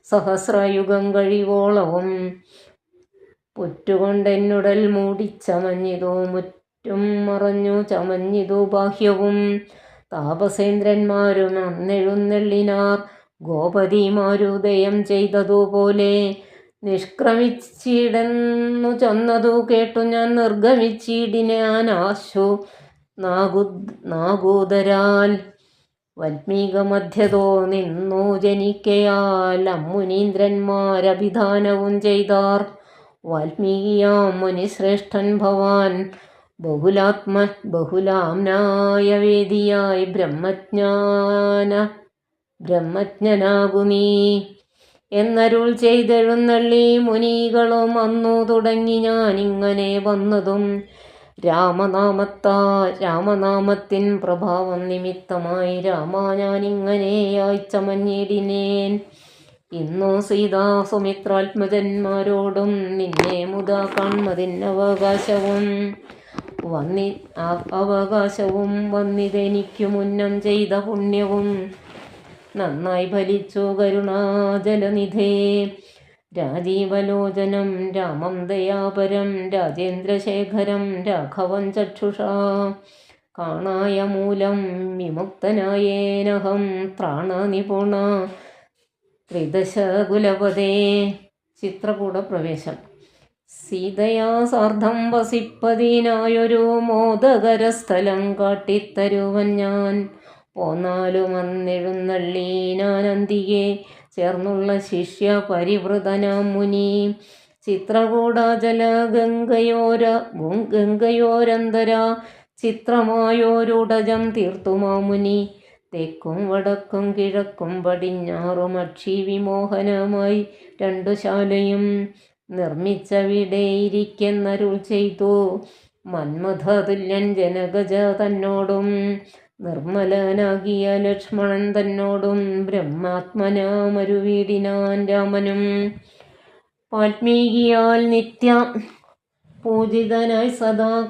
സഹസ്രയുഗം കഴിവോളവും. പുറ്റുകൊണ്ടെന്നുടൽ മൂടിച്ചമഞ്ഞിതു മുറ്റും മറഞ്ഞു ചമഞ്ഞിതു ബാഹ്യവും. താപസേന്ദ്രന്മാരും അന്നെഴുന്നെള്ളിനാർ ഗോപതിമാരുദയം ചെയ്തതുപോലെ. നിഷ്ക്രമിച്ചിടെന്നു ചൊന്നതു കേട്ടു ഞാൻ നിർഗമിച്ചിടിനാനാശു നാഗൂദരാൽ. വൽമീകമധ്യതോ നിന്നു ജനിക്കയാൽ അമ്മുനീന്ദ്രന്മാരഭിധാനവും ചെയ്താർ. വാൽമീകിയാം മുനിശ്രേഷ്ഠൻ ഭവാൻ ബഹുലാംനായ വേദിയായി ബ്രഹ്മജ്ഞനാകു നീ എന്നരുൾ ചെയ്തെഴുന്നള്ളി മുനികളും. അന്നു തുടങ്ങി ഞാനിങ്ങനെ വന്നതും രാമനാമത്തിൻ പ്രഭാവം നിമിത്തമായി. രാമ ഞാനിങ്ങനെയായി ചമഞ്ഞിടിനേൻ. ഇന്നു സീതാ സുമിത്രാത്മജന്മാരോടും നിന്നെ മുതാ കാൺമതിനവകാശവും വന്നിതെനിക്കു മുന്നം ചെയ്ത പുണ്യവും. നന്നായി ഫലിച്ചു കരുണാജലനിധേ. രാജീവലോചനം രാമം ദയാപരം രാജേന്ദ്രശേഖരം രാഘവം ചക്ഷുഷാ. കാണായ മൂലം വിമുക്തനായേനഹം ത്രാണനിപുണ ത്രിദശകുലപദേ. ചിത്രകൂടപ്രവേശം. സീതയാ സാർദ്ധം വസിപ്പതിനായൊരു മോദകരസ്ഥലം കാട്ടിത്തരുവൻ ഞാൻ. പോന്നാലും അന്നെഴുന്നള്ളീനാനന്തികെ ചേർന്നുള്ള ശിഷ്യ പരിവൃതനാം മുനി. ചിത്രകൂടാചല ഗംഗയോരന്തര ചിത്രമായോരുടജം തീർത്തുമാമുനി. തെക്കും വടക്കും കിഴക്കും പടിഞ്ഞാറും അക്ഷി വിമോഹനമായി രണ്ടു ശാലയും നിർമ്മിച്ചവിടെ ഇരിക്കെന്നരുൾ ചെയ്തു. മന്മഥതുല്യൻ ജനകജ തന്നോടും നിർമ്മലനാകിയ ലക്ഷ്മണൻ തന്നോടും ബ്രഹ്മാത്മനാമരുവീടിനാൻ രാമനും. വാൽമീകിയാൽ നിത്യ പൂജിതനായി സദാ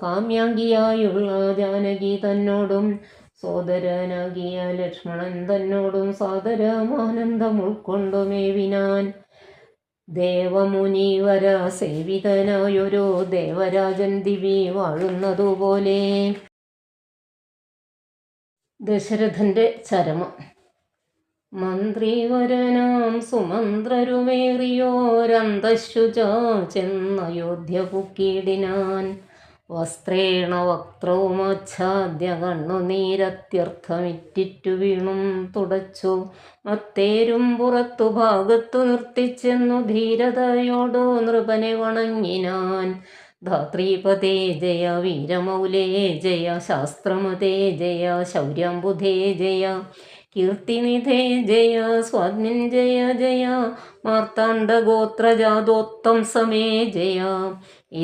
കാമ്യാംഗിയായുള്ള ജാനകി തന്നോടും സോദരനാകിയ ലക്ഷ്മണൻ തന്നോടും സാദരമാനന്ദം ഉൾക്കൊണ്ടുമേവിനാൻ. ദേവമുനിവര സേവിതനായൊരു ദേവരാജൻ ദിവി വാഴുന്നതുപോലെ. ദശരഥന്റെ ചരമം. മന്ത്രിവരനാം സുമന്ത്രരുമേറിയോരന്തശുച ചെന്നയോധ്യ പുക്കിടിനാൻ. വസ്ത്രേണ വക്ത്രവുമാച്ഛാദ്യ കണ്ണുനീരത്യർത്ഥമിറ്റിറ്റു വീണും തുടച്ചു. മത്തേരും പുറത്തു ഭാഗത്തു നിർത്തിച്ചെന്നു ധീരതയോടു നൃപനെ വണങ്ങിനാൻ. ധാത്രീപതേ ജയ, വീരമൗലേ ജയ, ശാസ്ത്രമതേ ജയ, ശൗര്യാംബുധേ ജയ, കീർത്തിനിധേ ജയ, സ്വാത്മിൻ ജയ ജയ, മാർത്താണ്ഡഗോത്രജാതോത്തംസമേ ജയ.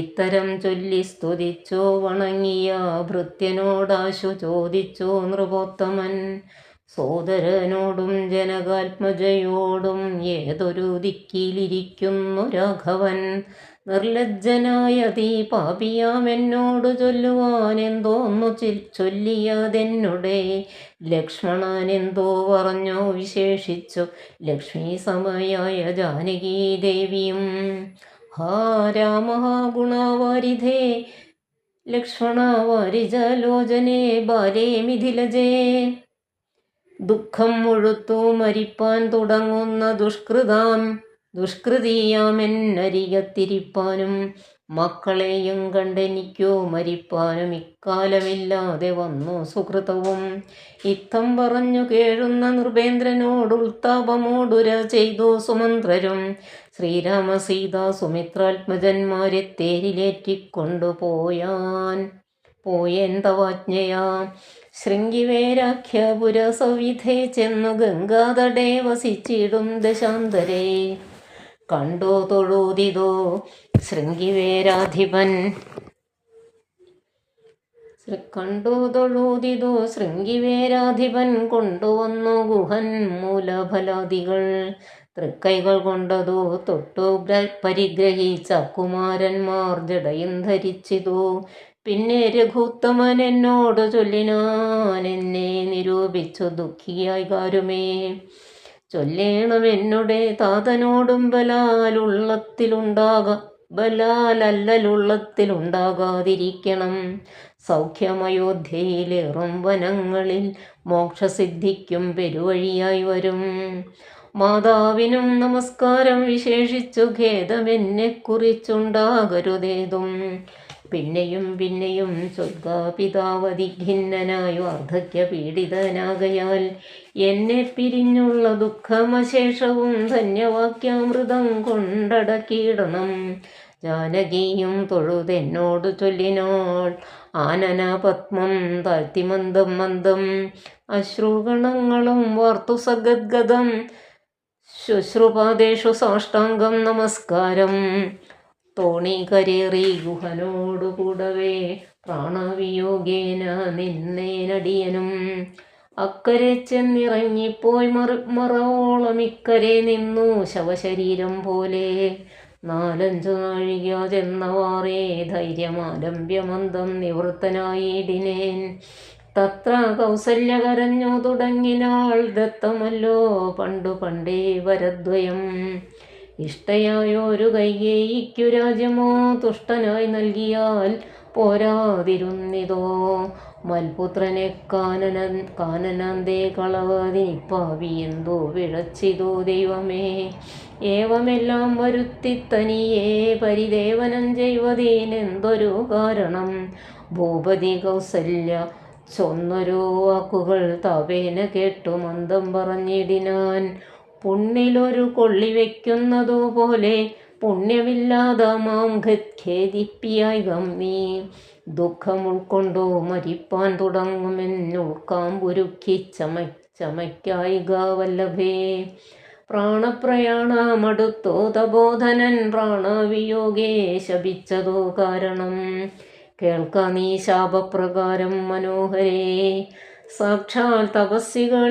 ഇത്തരം ചൊല്ലി സ്തുതിച്ചോ വണങ്ങിയ ഭൃത്യനോടാശു ചോദിച്ചോ നൃപോത്തമൻ. സോദരനോടും ജനകാത്മജയോടും ഏതൊരു ദിക്കിലിരിക്കുന്നു രാഘവൻ. നിർലജ്ജനായ തീ പാപിയാമെന്നോടു ചൊല്ലുവാൻ എന്തോന്നു ചൊല്ലിയതെന്നുടെ. ലക്ഷ്മണനെന്തോ പറഞ്ഞോ വിശേഷിച്ചു ലക്ഷ്മി സമയായ ജാനകീ ദേവിയും. ഹാ രാമ ഗുണവാരിധേ ലക്ഷ്മണ വാരിജലോചനേ ബാലേ മിഥിലജേ. ദുഃഖം മുഴുത്തു മരിപ്പാൻ തുടങ്ങുന്ന ദുഷ്കൃതിയാമെന്നരികത്തിരിപ്പാനും മക്കളെയും കണ്ടെനിക്കോ മരിപ്പാനും ഇക്കാലമില്ലാതെ വന്നു സുഹൃതവും. ഇത്തം പറഞ്ഞു കേഴുന്ന നൃപേന്ദ്രനോട് ഉൾത്താപമോടുര ചെയ്തു സുമന്ത്രരും. ശ്രീരാമ സീതാ സുമിത്രാത്മജന്മാരെ തേരിലേറ്റിക്കൊണ്ടു പോയേൻ തവാജ്ഞയാ. ശൃംഗിവേരാഖ്യപുരസവിധേ ചെന്നു ഗംഗാതടേ വസിച്ചിടും ദശാന്തരേ. കണ്ടോ തൊഴുതിതോ ശൃംഗിവേരാധിപൻ കൊണ്ടുവന്നു ഗുഹൻ മൂലഫലാദികൾ. തൃക്കൈകൾ കൊണ്ടതു തൊട്ടു പരിഗ്രഹിച്ച കുമാരന്മാർ ജടയും ധരിച്ചിതു. പിന്നെ രഘുത്തമൻ എന്നോട് ചൊല്ലിനാൻ, എന്നെ നിരൂപിച്ചു ദുഃഖിയായി കാരുമേ. ചൊല്ലേണമെന്നുടെ താതനോടും ബലാലല്ലലുള്ളത്തിലുണ്ടാകാതിരിക്കണം. സൗഖ്യമയോധ്യയിലേറും വനങ്ങളിൽ മോക്ഷസിദ്ധിക്കും പെരുവഴിയായി വരും. മാതാവിനും നമസ്കാരം വിശേഷിച്ചു ഖേദമെന്നെക്കുറിച്ചുണ്ടാകരുതേതും. പിന്നെയും പിന്നെയും ചൊൽക പിതാവതിഖിന്നനായി വാർദ്ധക്യ പീഡിതനാകയാൽ എന്നെ പിരിഞ്ഞുള്ള ദുഃഖമശേഷവും ധന്യവാക്യാമൃതം കൊണ്ടടക്കിയിടണം. ജാനകിയും തൊഴുതെന്നോടു ചൊല്ലിനാൾ, ആനന പത്മം താഴ്ത്തി മന്ദം മന്ദം അശ്രുഗണങ്ങളും വാർത്തു സഗദ്ഗദം. ശുശ്രുപാദേഷു സാഷ്ടാംഗം നമസ്കാരം. തോണികരേറി ഗുഹനോടു കൂടവേ പ്രാണവിയോഗേന നിന്നേനടിയനും. അക്കരെ ചെന്നിറങ്ങിപ്പോയി മറവോളം ഇക്കരെ നിന്നു ശവശരീരം പോലെ. 4-5 നാഴിക ചെന്നവാറേ ധൈര്യമാലംബ്യമന്ദം നിവൃത്തനായിടിനേൻ. തത്ര കൗസല്യ കരഞ്ഞു തുടങ്ങിനാൾ, ദത്തമല്ലോ പണ്ടു പണ്ടേ വരദ്വയം. ഇഷ്ടയായൊരു കൈകേയിക്കു രാജ്യമോ തുഷ്ടനായി നൽകിയാൽ പോരാതിരുന്നിതോ. മൽപുത്രനെ കാനനന്തേ കളവതിനിപ്പാവി എന്തോ പിഴച്ചിതോ ദൈവമേ. ഏവമെല്ലാം വരുത്തി തനിയെ പരിദേവനം ചെയ്വതിനെന്തൊരു കാരണം. ഭൂപതി കൗസല്യ ചൊന്നൊരു വാക്കുകൾ താപേന കേട്ടു മന്ദം പറഞ്ഞിടിനാൻ. പുണ്ണിലൊരു കൊള്ളി വയ്ക്കുന്നതുപോലെ പുണ്യമില്ലാതെ മാം ഖേദിപ്പിയായികം നീ. ദുഃഖം ഉൾക്കൊണ്ടു മരിപ്പാൻ തുടങ്ങുമെന്നുൾക്കാമ്പുരുക്കി ചമയ്ക്കായിക വല്ലഭേ. പ്രാണപ്രയാണമടുത്തോ തപോധനൻ പ്രാണവിയോഗേ ശപിച്ചതോ കാരണം. കേൾക്ക നീ ശാപപ്രകാരം മനോഹരേ. സാക്ഷാൽ തപസ്സികൾ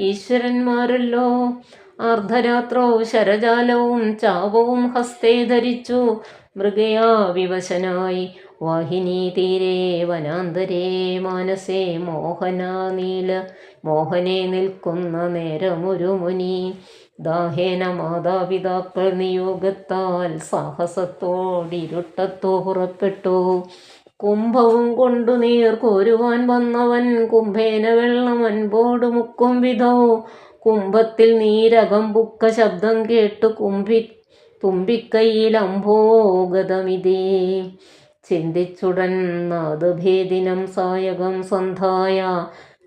ഈശ്വരന്മാരല്ലോ. അർദ്ധരാത്രോ ശരജാലവും ചാപവും ഹസ്തേ ധരിച്ചു മൃഗയാ വിവശനായി വാഹിനീ തീരെ വനാന്തരേ മാനസേ മോഹനെ നിൽക്കുന്ന നേരമൊരു മുനി. ദാഹേന മാതാപിതാക്കൾ നിയോഗത്താൽ സാഹസത്തോടിരുട്ടത്തോ പുറപ്പെട്ടു. കുംഭവും കൊണ്ടു നീർ കോരുവാൻ വന്നവൻ കുംഭേന വെള്ളം അൻപോട് മുക്കും വിധോ കുംഭത്തിൽ നീരകമ്പുക്ക ശബ്ദം കേട്ടു തുമ്പിക്കൈയിൽ അംഭോഗതമിതേ ചിന്തിച്ചുടൻ നാദഭേദിനം സായകം സന്ധായ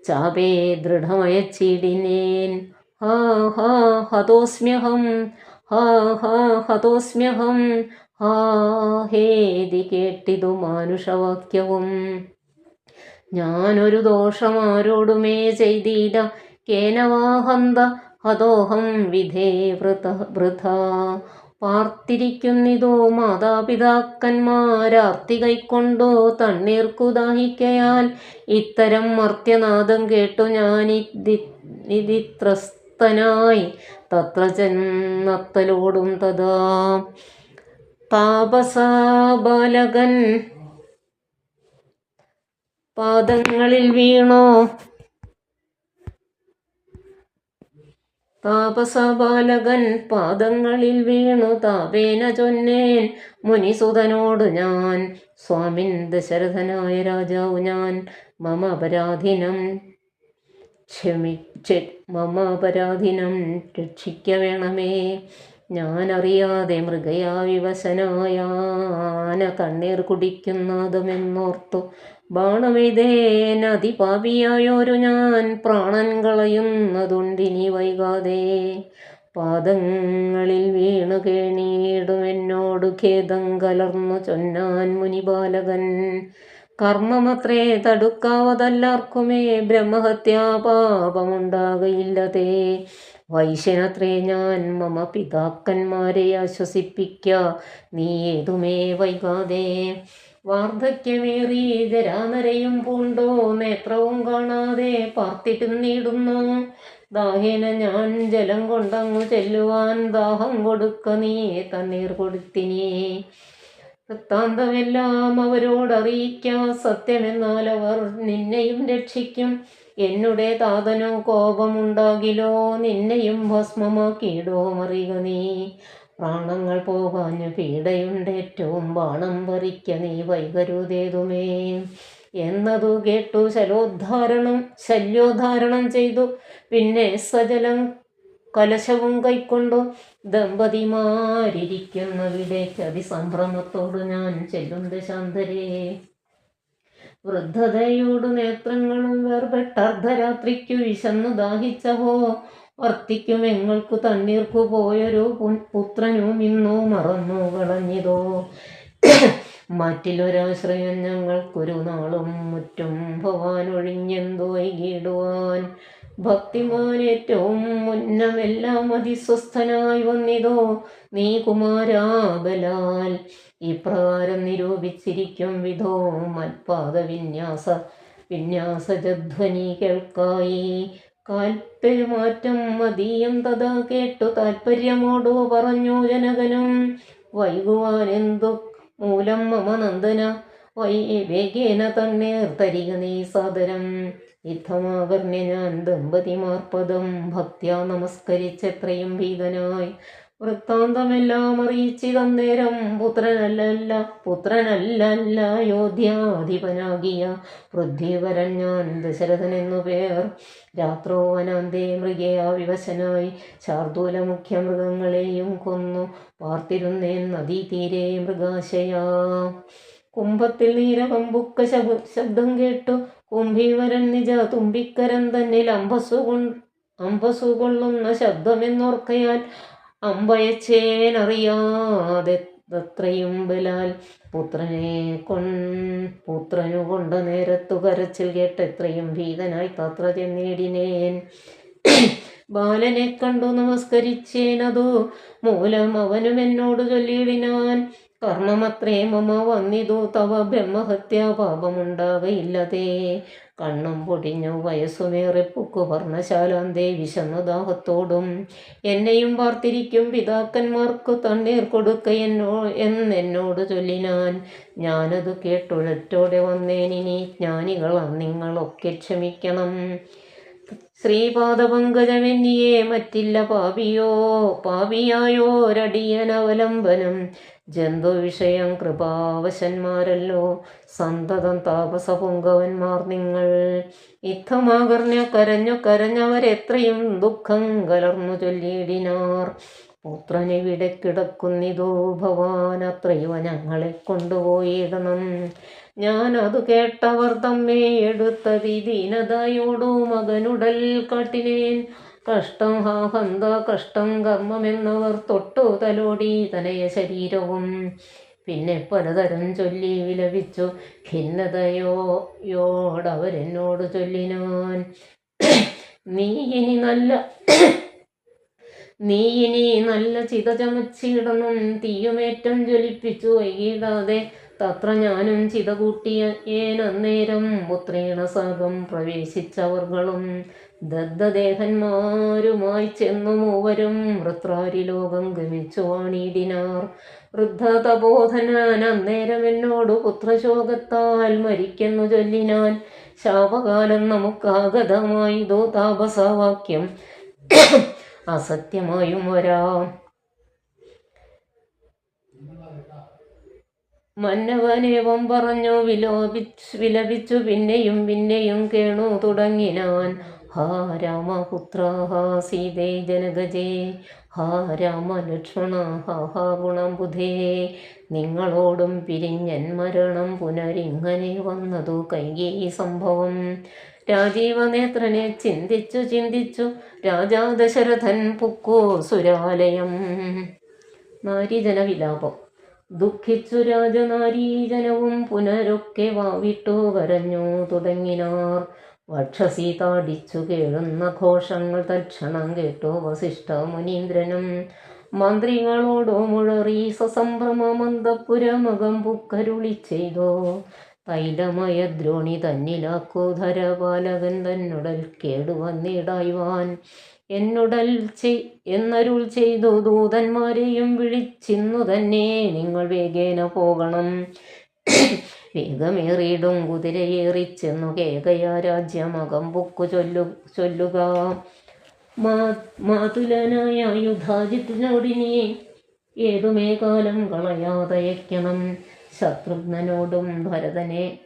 ചാപേ ദൃഢമയച്ചിടിനേൻ. ഹാ ഹാ ഹതോസ്മ്യഹം, ഹാ ഹാ ഹതോസ്മ്യഹം, ഹാ ഹേതി കേട്ടിതു മാനുഷവാക്യവും. ഞാനൊരു ദോഷമാരോടുമേ ചെയ്തില്ല, കേനവാഹന്ത ഹതോഹം വിധേ വൃഥാ. പാർത്തിരിക്കുന്നിതോ മാതാപിതാക്കന്മാരാർത്തി കൈക്കൊണ്ടു തണ്ണീർക്കു ദാഹിക്കയാൽ ഇത്തരം മർത്യനാദം കേട്ടു ഞാനിതിത്രസ്തനായി തത്ര ചെന്നത്തലോടും തഥാ. താപസബാലകൻ പാദങ്ങളിൽ വീണു താപേന ചൊന്നേൻ മുനിസുതനോടു ഞാൻ. സ്വാമിൻ ദശരഥനായ രാജാവു ഞാൻ, മമ അപരാധിനം രക്ഷിക്ക വേണമേ. ഞാനറിയാതെ മൃഗയാ വിവശനായ ആന കണ്ണീർ കുടിക്കുന്നതുമെന്നോർത്തു ബാണമെയ്തേൻ അതിപാപിയായോരു ഞാൻ പ്രാണൻ കളയുന്നതുണ്ടിനി വൈകാതെ. പാദങ്ങളിൽ വീണു കേണീടുമെന്നോടു ഖേദം കലർന്നു ചൊന്നാൻ മുനിബാലകൻ. കർമ്മമത്രേ തടുക്കാവതല്ലാർക്കുമേ ബ്രഹ്മഹത്യാ പാപമുണ്ടാകയില്ലതേ. വൈശ്യനത്രേ ഞാൻ മമ പിതാക്കന്മാരെ ആശ്വസിപ്പിക്ക നീ ഏതുമേ വൈകാതെ. വാർദ്ധക്യമേറി ജരാനരയും പൂണ്ടോ നേത്രവും കാണാതെ പാർത്തിരുന്നിടുന്നു. ദാഹേന ഞാൻ ജലം കൊണ്ടങ്ങു ചെല്ലുവാൻ ദാഹം കൊടുക്ക നീ തണ്ണീർ കൊടുത്തിനി. വൃത്താന്തമെല്ലാം അവരോടറിയിക്ക, സത്യമെന്നാൽ അവർ നിന്നെയും രക്ഷിക്കും. എന്നുടെ താതനു കോപമുണ്ടാകിലോ നിന്നെയും ഭസ്മമാക്കിയിടോ മറിക നീ. പ്രാണങ്ങൾ പോകാഞ്ഞു പീഡയുണ്ടേറ്റവും ബാണം പറിക്ക നീ വൈകരുതേതുമേ. എന്നതു കേട്ടു ശല്യോദ്ധാരണം ചെയ്തു. പിന്നെ സജലം കലശവും കൈക്കൊണ്ടു ദമ്പതിമാരിയ്ക്കുന്നവിടേക്ക് അതിസംഭ്രമത്തോടു ഞാൻ ചെല്ലും ദശാന്തരേ. വൃദ്ധതയോടു നേത്രങ്ങളും വേർപെട്ട അർദ്ധരാത്രിക്കു വിശന്നു ദാഹിച്ചവോ വർത്തിക്കുമെങ്ങൾക്കു തണ്ണീർക്കു പോയൊരു പുത്രനും ഇന്നു മറന്നു കളഞ്ഞിതോ. മറ്റിലൊരാശ്രയം ഞങ്ങൾക്കൊരു നാളും മുറ്റും ഭവാനൊഴിഞ്ഞെന്തു വൈകിടുവാൻ. ഭക്തിമാൻ ഏറ്റവും മുന്നമെല്ലാം അതിസ്വസ്ഥനായി വന്നിതോ നീ കുമാരാബലാൽ. ഇപ്രകാരം നിരൂപിച്ചിരിക്കും വിധോ മൽപാദ വിന്യാസജധ്വനി കേൾക്കായി. കാൽപ്പെരുമാറ്റം മതീയം തഥാ കേട്ടു താൽപര്യമോടു പറഞ്ഞു ജനകനും. വൈകുവാനെന്തു മൂലം മമ നന്ദന വേഗേന തണ്ണീർ തരിക നീ സാദരം. യുദ്ധമാകർണ്യ ഞാൻ ദമ്പതിമാർപ്പദം ഭക്ത്യാ നമസ്കരിച്ചെത്രയും ഭീതനായി. വൃത്താന്തമെല്ലാം അറിയിച്ചിതന്നേരം പുത്രനല്ല അയോധ്യാധിപനാകിയ പൃഥ്വിവരൻ ഞാൻ ദശരഥനെന്നു പേർ. രാത്രോ വനാന്തേ മൃഗയാ വിവശനായി ശാർദൂല മുഖ്യ മൃഗങ്ങളെയും കൊന്നു പാർത്തിരുന്നേൻ നദീതീരെ മൃഗാശയാ. കുംഭത്തിൽ നീരകമ്പുക്ക ശബ്ദം കേട്ടു കുംഭീവരൻ നിജ തുമ്പിക്കരം തന്നിൽ അമ്പസു കൊള്ളുന്ന ശബ്ദമെന്നോർക്കയാൽ അമ്പയച്ചേനറിയാതെ തത്രയും ബലാൽ. പുത്രനു കൊണ്ട നേരത്തു കരച്ചിൽ കേട്ട് എത്രയും ഭീതനായി തത്ര ചെന്നിടിനേൻ. ബാലനെ കണ്ടു നമസ്കരിച്ചേനതു മൂലം അവനും എന്നോട് ചൊല്ലിയിടിനാൻ. കർമ്മമത്രേ മമ വന്നിതു തവ ബ്രഹ്മഹത്യാ പാപമുണ്ടാകയില്ലതേ. കണ്ണും പൊടിഞ്ഞു വയസ്സുമേറെ പുക്കു പർണശാലാന്തേ വിശന്നു ദാഹത്തോടും എന്നെയും പാർത്തിരിക്കും പിതാക്കന്മാർക്കു തണ്ണീർ കൊടുക്ക എന്നോട് ചൊല്ലിനാൻ. ഞാനതു കേട്ടുഴറ്റോടെ വന്നേനിനി ജ്ഞാനികളാ നിങ്ങളൊക്കെ ക്ഷമിക്കണം. ശ്രീപാദപങ്കജമെന്നിയെ മറ്റില്ല പാപിയായോരടിയനവലംബനം ജന്തുവിഷയം കൃപാവശന്മാരല്ലോ സന്തതം താപസപുങ്കവന്മാർ നിങ്ങൾ. ഇത്തമാകർണ്യ കരഞ്ഞവരെത്രയും ദുഃഖം കലർന്നു ചൊല്ലിയിടിനാർ. പുത്രനിവിടെ കിടക്കുന്നിതോ ഭവാൻ അത്രയുവ ഞങ്ങളെ കൊണ്ടുപോയിടണം. ഞാനതു കേട്ടവർ തമ്മേ എടുത്തതി ദീനതയോടു മകനുടൽ കാട്ടിനേൻ. കഷ്ടം ഹാഹന്ത കഷ്ടം കർമ്മമെന്നവർ തൊട്ടു തലോടി തനയ ശരീരവും. പിന്നെ പലതരം ചൊല്ലി വിലപിച്ചു ഖിന്നതയോടവരെന്നോട് ചൊല്ലിനാൻ. നീ ഇനി നല്ല ചിത ചമച്ചിടണം. തീയുമേറ്റം ജ്വലിപ്പിച്ചു വൈകിടാതെ തത്ര ഞാനും ചിത കൂട്ടിയേനന്നേരം പുത്രേണ സാഗം പ്രവേശിച്ചവർകളും ദഗ്ധദേഹന്മാരുമായി ചെന്നു മൂവരും വൃത്രാരിലോകം ഗമിച്ചു വാണിടിനാർ. വൃദ്ധ തപോധനാൻ അന്നേരം എന്നോടു പുത്രശോകത്താൽ മരിക്കുന്നു ചൊല്ലിനാൻ. ശാപകാലം നമുക്കാഗതമായിതോ താപസവാക്യം അസത്യമായും വരാം. മന്നവനേവം പറഞ്ഞു വിലപിച്ചു പിന്നെയും കേണു തുടങ്ങിനാൻ. ഹാ രാമപുത്ര ഹാ സീതേ ജനകജേ ഹാ രാമ ലക്ഷ്മണ ഹാ ഗുണംബുധേ. നിങ്ങളോടും പിരിഞ്ഞൻ മരണം പുനരിങ്ങനെ വന്നതു കൈകേയി സംഭവം. രാജീവനേത്രനെ ചിന്തിച്ചു രാജാ ദശരഥൻ പുക്കോ സുരാലയം. നാരീജന വിലാപം. ദുഃഖിച്ചു രാജനാരീജനവും പുനരൊക്കെ വാവിട്ടു കരഞ്ഞു തുടങ്ങിനാർ. വക്ഷസി താടിച്ചു കേഴുന്ന ഘോഷങ്ങൾ തൽക്ഷണം കേട്ടു വസിഷ്ഠ മുനീന്ദ്രനും. മന്ത്രികളോടോ മുഴറി സസംഭ്രമന്തപുരമകം പുക്കരുളി ചെയ്തോ. തൈലമയ ദ്രോണി തന്നിലാക്കൂ ധരപാലകൻ തന്നുടൽ കേടുവന്നിടായ്വാൻ. എന്നരുൾ ചെയ്തു ദൂതന്മാരെയും വിളിച്ചിന്നു തന്നെ നിങ്ങൾ വേഗേന പോകണം. വേഗമേറിയിടും കുതിരയേറിച്ചെന്നു കേകയ രാജ്യമകം പുക്കു ചൊല്ലുക. മാതുലനായ യുധാജിത്തിനോടിനി ഏതുമേ കാലം കളയാതയക്കണം. ശത്രുഘ്നനോടും ഭരതനെ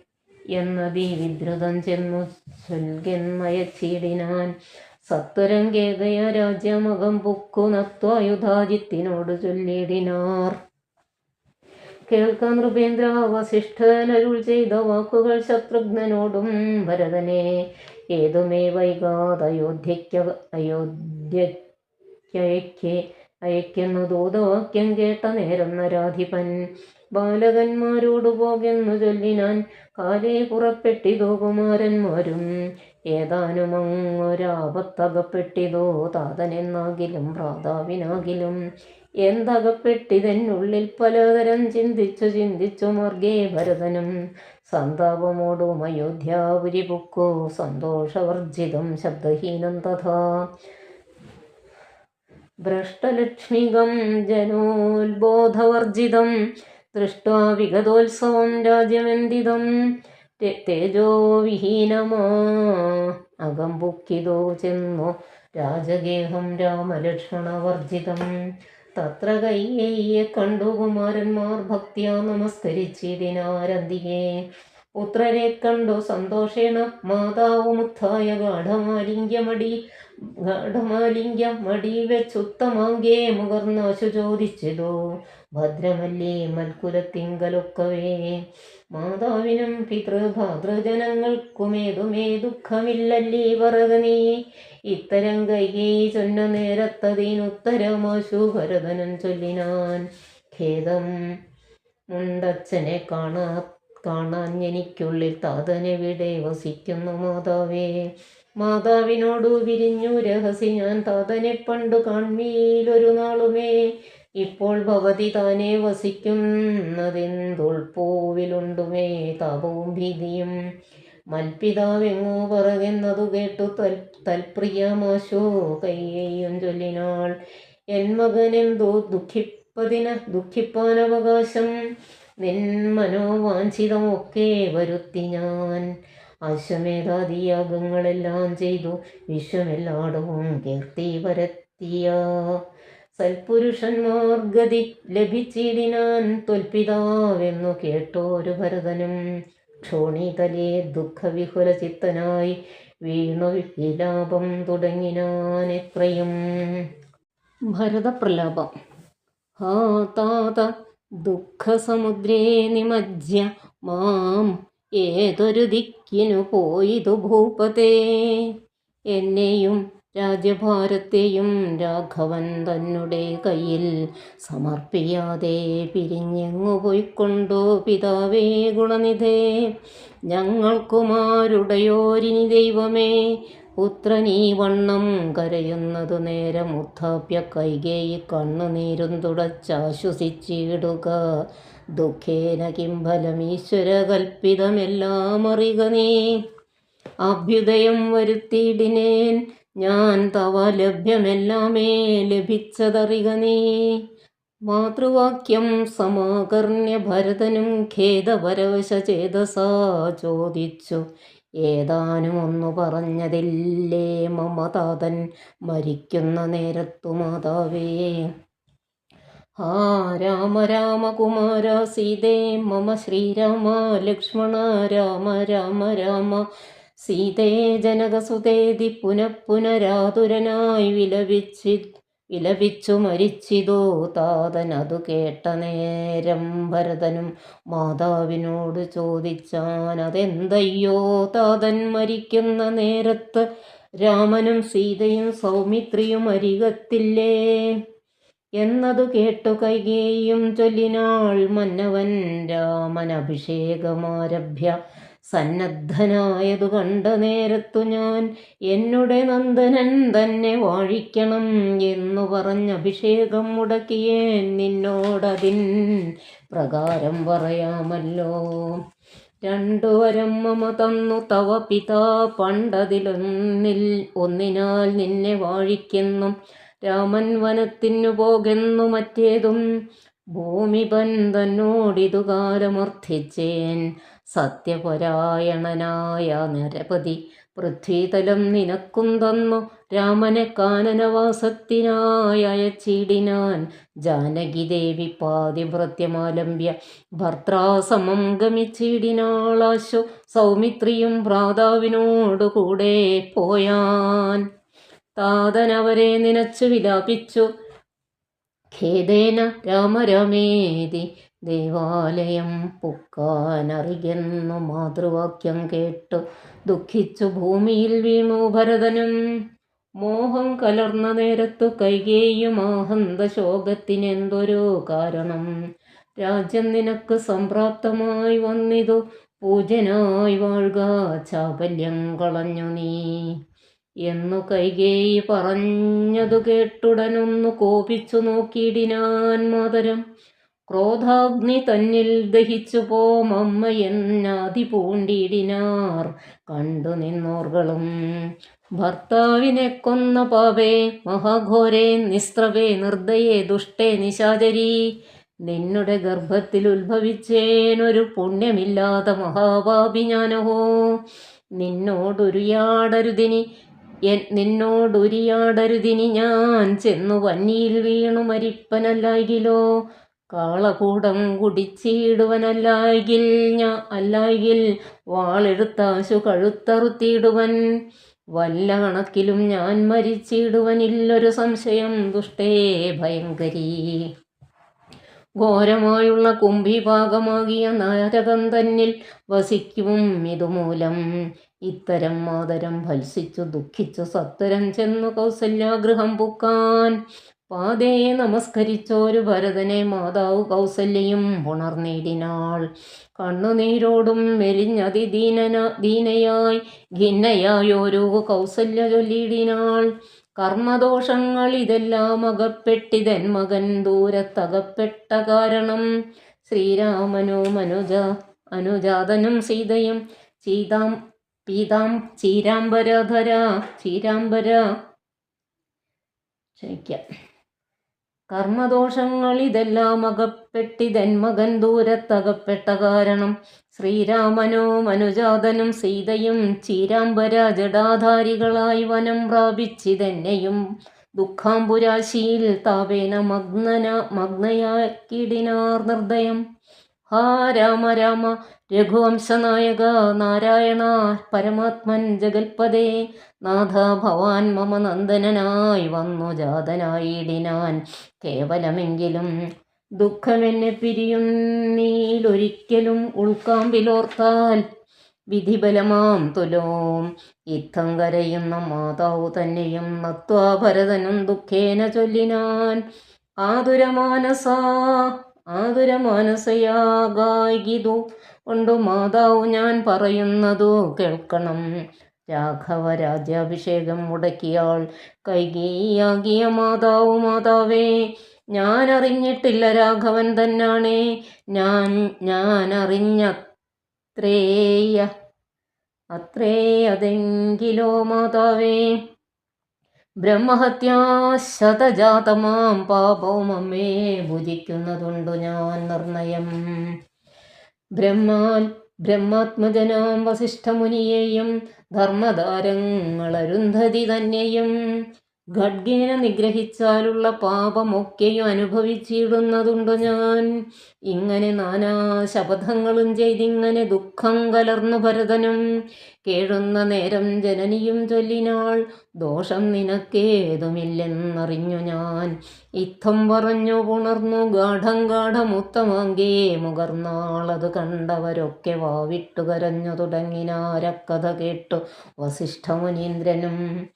എന്നതി വിദ്രുതം ചെന്നു ചൊൽകെന്നയച്ചിടിനാൻ. സത്വരം കേകയ രാജ്യമകം പുക്കു നത്വായുധാജിത്തിനോട് ചൊല്ലിടിനാർ. കേൾക്ക നൃപേന്ദ്ര വസിഷ്ഠനരുൾ ചെയ്ത വാക്കുകൾ ശത്രുഘ്നനോടും ഭരതനെ. ഏതുമേ അയക്കുന്നു ദൂതവാക്യം കേട്ട നേരം നരാധിപൻ. ബാലകന്മാരോടു പോകെന്നു ചൊല്ലിനാൻ. കാലേ പുറപ്പെട്ടിതോ കുമാരന്മാരും ഏതാനും അങ്ങൊരാപത്തകപ്പെട്ടിതോ താതനെന്നാകിലും ഭ്രാതാവിനാകിലും. എന്തകപ്പെട്ടിതെന്നുള്ളിൽ പലതരം ചിന്തിച്ചു മാർഗേ ഭരതനും സന്താപമോടും അയോധ്യാപുരി പുക്കു സന്തോഷവർജിതം ശബ്ദഹീനം തഥാ. ഭ്രഷ്ടലക്ഷ്മികം ജനോത്ബോധവർജിതം ദൃഷ്ട്വാ വിഗതോത്സവം രാജ്യമെന്തിതം. തേജോവിഹീനമാ അകംപുക്കിതോ ചെന്നു രാജഗേഹം രാമലക്ഷ്മണവർജിതം. തത്ര കൈകേയിയെ കണ്ടു കുമാരന്മാർ ഭക്ത്യാ നമസ്കരിച്ചിടിനാരന്തികേ. പുത്രരെ കണ്ടു സന്തോഷേണ മാതാവുമുത്ഥായ ഗാഠമാലിംഗ്യമടി വെച്ചുത്തമാങ്കേ മുകർന്നാശു ചോദിച്ചതോ. ഭദ്രമല്ലേ മൽക്കുലത്തിങ്കലൊക്കവേ. മാതാവിനും പിതൃഭാതൃജനങ്ങൾക്കുമേതുമേ ദുഃഖമില്ലല്ലേ പറക നീ. ഇത്തരം കൈകേയി ചൊന്ന നേരത്തതിനുത്തരമാശു ഭരതനൻ ചൊല്ലിനാൻ. ഖേദം മുണ്ടച്ഛനെ കാണാൻ എനിക്കുള്ളിൽ താതനെവിടെ വസിക്കുന്നു മാതാവേ. മാതാവിനോടു വിരിഞ്ഞു രഹസി ഞാൻ താതനെ പണ്ടു കാൺമീലൊരു നാളുമേ. ഇപ്പോൾ ഭവതി താനെ വസിക്കുന്നതെന്തുൾപ്പൂവിലുണ്ടുമേ താപവും ഭീതിയും. മൽപിതാവെങ്ങോ പറകെന്നതു കേട്ടു തൽപ്രിയമാശോ കൈകേയും ചൊല്ലിനാൾ. എൻ മകനെന്തോ ദുഃഖിപ്പാനവകാശം നിൻ മനോവാഞ്ചിതമൊക്കെ വരുത്തി ഞാൻ. അശ്വമേധാദിയാഗങ്ങളെല്ലാം ചെയ്തു വിശ്വമെല്ലാടവും കീർത്തി പരത്തിയ സൽപുരുഷന്മാർ ഗതി ലഭിച്ചിടിനാൻ ത്വൽപിതാവെന്നു കേട്ടോരു ഭരതനും ക്ഷോണിതലേ ദുഃഖവിഹുല ചിത്തനായി വീണു വിലാപം തുടങ്ങിനാൻ എത്രയും. ഭരതപ്രലാപം. ഹാ താത ദുഃഖസമുദ്രേ നിമജ്യ മാം ഏതൊരു ദിക്കിനു പോയിതു ഭൂപതേ. എന്നെയും രാജ്യഭാരത്തെയും രാഘവൻ തന്നെ കയ്യിൽ സമർപ്പിയാതെ പിരിഞ്ഞെങ്ങു പോയിക്കൊണ്ടോ പിതാവേ ഗുണനിധേ. ഞങ്ങൾക്കുമാരുടയോരിനി ദൈവമേ പുത്രനീ വണ്ണം കരയുന്നതു നേരം ഉത്ഥാപ്യ കൈകേയി കണ്ണുനീരും തുടച്ചാശ്വസിച്ചിടുക. ദുഃഖേന കിം ഫലം ഈശ്വര കൽപ്പിതമെല്ലാം അറിക നീ. അഭ്യുദയം വരുത്തിയിടിനേൻ ഞാൻ തവ ലഭ്യമെല്ലാമേ ലഭിച്ചതറിക നീ. മാതൃവാക്യം സമാകർണ്യ ഭരതനും ഖേദപരവശ ചേതസാ ചോദിച്ചു. ഏതാനും ഒന്നു പറഞ്ഞതില്ലേ മമ താതൻ മരിക്കുന്ന നേരത്തു മാതാവേ. ഹാ രാമ രാമ കുമാര സീതേ മമ ശ്രീരാമ ലക്ഷ്മണ രാമ രാമ രാമ സീതേ ജനകസുതേതി പുനഃപുനരാതുരനായി വിലപിച്ചു മരിച്ചിതോ താതൻ. അതു കേട്ട നേരം ഭരതനും മാതാവിനോട് ചോദിച്ചാൻ അതെന്തയ്യോ താതൻ മരിക്കുന്ന നേരത്ത് രാമനും സീതയും സൗമിത്രിയും അരികത്തില്ലേ എന്നതു കേട്ടു കൈകേയിയും ചൊല്ലിനാൾ മന്നവൻ രാമൻ അഭിഷേകമാരഭ്യ സന്നദ്ധനായതു കണ്ട നേരത്തു ഞാൻ എന്നുടെ നന്ദനൻ തന്നെ വാഴിക്കണം എന്നു പറഞ്ഞ് അഭിഷേകം മുടക്കിയേൻ നിന്നോടതിൻ പ്രകാരം പറയാമല്ലോ. രണ്ടു വരം മമ തന്നു തവ പിതാ ഒന്നിനാൽ നിന്നെ വാഴിക്കെന്നും രാമൻ വനത്തിനു പോകെന്നു മറ്റേതും. ഭൂമിപൻ തന്നോടിതു കാലമർത്ഥിച്ചേൻ സത്യപരായണനായ നരപതി പൃഥ്വിതലം നിനക്കും തന്നു രാമനെ കാനനവാസത്തിനായി അയച്ചിടിനാൻ. ജാനകിദേവി പാതിവ്രത്യമാലംബ്യ ഭർത്താസമം ഗമിച്ചിടിനാളാശു സൗമിത്രിയും ഭ്രാതാവിനോടു കൂടെ പോയാൻ. താതനവരെ നിനച്ചു വിലാപിച്ചു ഖേദേന രാമരാമേതി ദേവാലയം പുക്കാനറികെന്നു മാതൃവാക്യം കേട്ടു ദുഃഖിച്ചു ഭൂമിയിൽ വീണു ഭരതനും. മോഹം കലർന്ന നേരത്തു കൈകേയും ആഹന്ത ശോകത്തിനെന്തൊരു കാരണം. രാജ്യം നിനക്ക് സംപ്രാപ്തമായി വന്നിതു പൂജനായി വാഴുക ചാപല്യം കളഞ്ഞു നീ എന്നു കൈകേയി പറഞ്ഞതു കേട്ടുടനൊന്നു കോപിച്ചു നോക്കിയിടിനാൻ മാതരം. ക്രോധാഗ്നി തന്നിൽ ദഹിച്ചു പോമമ്മ എന്നാദി പൂണ്ടിടിനാർ കണ്ടു നിന്നോർകളും. ഭർത്താവിനെ കൊന്ന പാപേ മഹാഘോരേ നിസ്ത്രവേ നിർദ്ദയേ ദുഷ്ടേ നിശാചരീ. നിന്നുടെ ഗർഭത്തിൽ ഉത്ഭവിച്ചേനൊരു പുണ്യമില്ലാത്ത മഹാപാപി ഞാനഹോ. നിന്നോടുരിയാടരുതിനി ഞാൻ ചെന്നു വന്നിയിൽ വീണു മരിപ്പനല്ലായികിലോ. കാളകൂടം കുടിച്ചിടുവനല്ലായികിൽ വാളെടുത്താശു കഴുത്തറുത്തിടുവൻ. വല്ല കണക്കിലും ഞാൻ മരിച്ചിടുവനില്ലൊരു സംശയം ദുഷ്ടേ ഭയങ്കരീ. ഘോരമായുള്ള കുംഭിഭാഗമാകിയ നരകം തന്നിൽ വസിക്കും ഇതുമൂലം. ഇത്തരം മാതരം ഭത്സിച്ചു ദുഃഖിച്ചു സത്വരം ചെന്നു കൗസല്യാഗൃഹം പുക്കാൻ. പാതേ നമസ്കരിച്ചോരു ഭരതനെ മാതാവ് കൗസല്യയും ഉണർന്നിടിനാൾ. കണ്ണുനീരോടും മെലിഞ്ഞതിദീനയായി ഖിന്നയായോരു കൗസല്യ ചൊല്ലിയിടിനാൾ. കർമ്മദോഷങ്ങൾ ഇതെല്ലാം അകപ്പെട്ടിതൻ മകൻ ദൂരത്തകപ്പെട്ട കാരണം. ശ്രീരാമനും അനുജാതനും സീതയും കർമ്മദോഷങ്ങൾ ഇതെല്ലാം അകപ്പെട്ടിതൻ മകൻ ദൂരത്തകപ്പെട്ട കാരണം. ശ്രീരാമനോ മനുജാതനും സീതയും ചീരാംബര ജടാധാരികളായി വനം പ്രാപിച്ചിതെന്നെയും ദുഃഖാംബുരാശിയിൽ താപേന മഗ്നയാക്കിടിനാർ നിർദ്ദയം. ഹാ രാമ രാമ രഘുവംശനായക നാരായണ പരമാത്മൻ ജഗൽപദേ നാഥ ഭവാൻ മമ നന്ദനായി വന്നു ജാതനായിടിനാൻ കേവലമെങ്കിലും ദുഃഖമെന്നെ പിരിയുന്നീലൊരിക്കലും ഉൾക്കാമ്പിലോർത്താൽ വിധിബലമാം തുലോം യുദ്ധം കരയുന്ന മാതാവു തന്നെയും നത്വാ ഭരതനും ദുഃഖേന ചൊല്ലിനാൻ ആതുരമാനസയാകായികു കൊണ്ടു മാതാവു ഞാൻ പറയുന്നതു കേൾക്കണം. രാഘവ രാജ്യാഭിഷേകം മുടക്കിയാൾ കൈകേയിയാകിയ മാതാവേ ഞാൻ അറിഞ്ഞിട്ടില്ല രാഘവൻ തന്നാണേ അത്രേയതെങ്കിലോ മാതാവേ ബ്രഹ്മഹത്യാശതജാതമാം പാപവും അമ്മേ ഭുജിക്കുന്നതുണ്ടു ഞാൻ നിർണയം. ബ്രഹ്മാത്മജനാം വസിഷ്ഠമുനിയെയും ധർമ്മധാരങ്ങളരുന്ധതി തന്നെയും ഖഡ്ഗേന നിഗ്രഹിച്ചാലുള്ള പാപമൊക്കെയും അനുഭവിച്ചിടുന്നതുണ്ടു ഞാൻ. ഇങ്ങനെ നാനാ ശപഥങ്ങളും ചെയ്തിങ്ങനെ ദുഃഖം കലർന്നു ഭരതനും കേഴുന്ന നേരം ജനനിയും ചൊല്ലിനാൾ ദോഷം നിനക്കേതുമില്ലെന്നറിഞ്ഞു ഞാൻ. ഇത്തം പറഞ്ഞു പുണർന്നു ഗാഠമുത്തമാങ്കേ മുകർന്നാളത് കണ്ടവരൊക്കെ വാവിട്ടു കരഞ്ഞു തുടങ്ങിനാരക്കഥ കേട്ടു വസിഷ്ഠമുനീന്ദ്രനും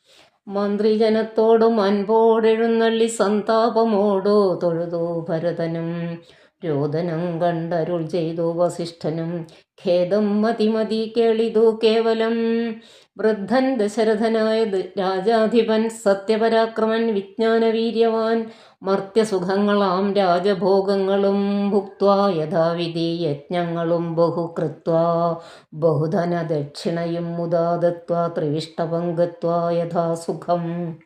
മന്ത്രിജനത്തോടും അൻപോടെഴുന്നള്ളി സന്താപമോടു തൊഴുതു ഭരതനും. രോദനം കണ്ടരുൾ ചെയ്തു വസിഷ്ഠനും ഖേദം മതി കേളിതു കേവലം. വൃദ്ധൻ ദശരഥനായ രാജാധിപൻ സത്യപരാക്രമൻ വിജ്ഞാനവീര്യവാൻ മർത്യസുഖങ്ങളാം രാജഭോഗങ്ങളും ഭുക്ത്വാ യഥാവിധി യജ്ഞങ്ങളും ബഹുകൃത്വാ ബഹുധന ദക്ഷിണയും മുദാ ദത്വാ ത്രിവിഷ്ടപം ഗത്വാ യഥാസുഖം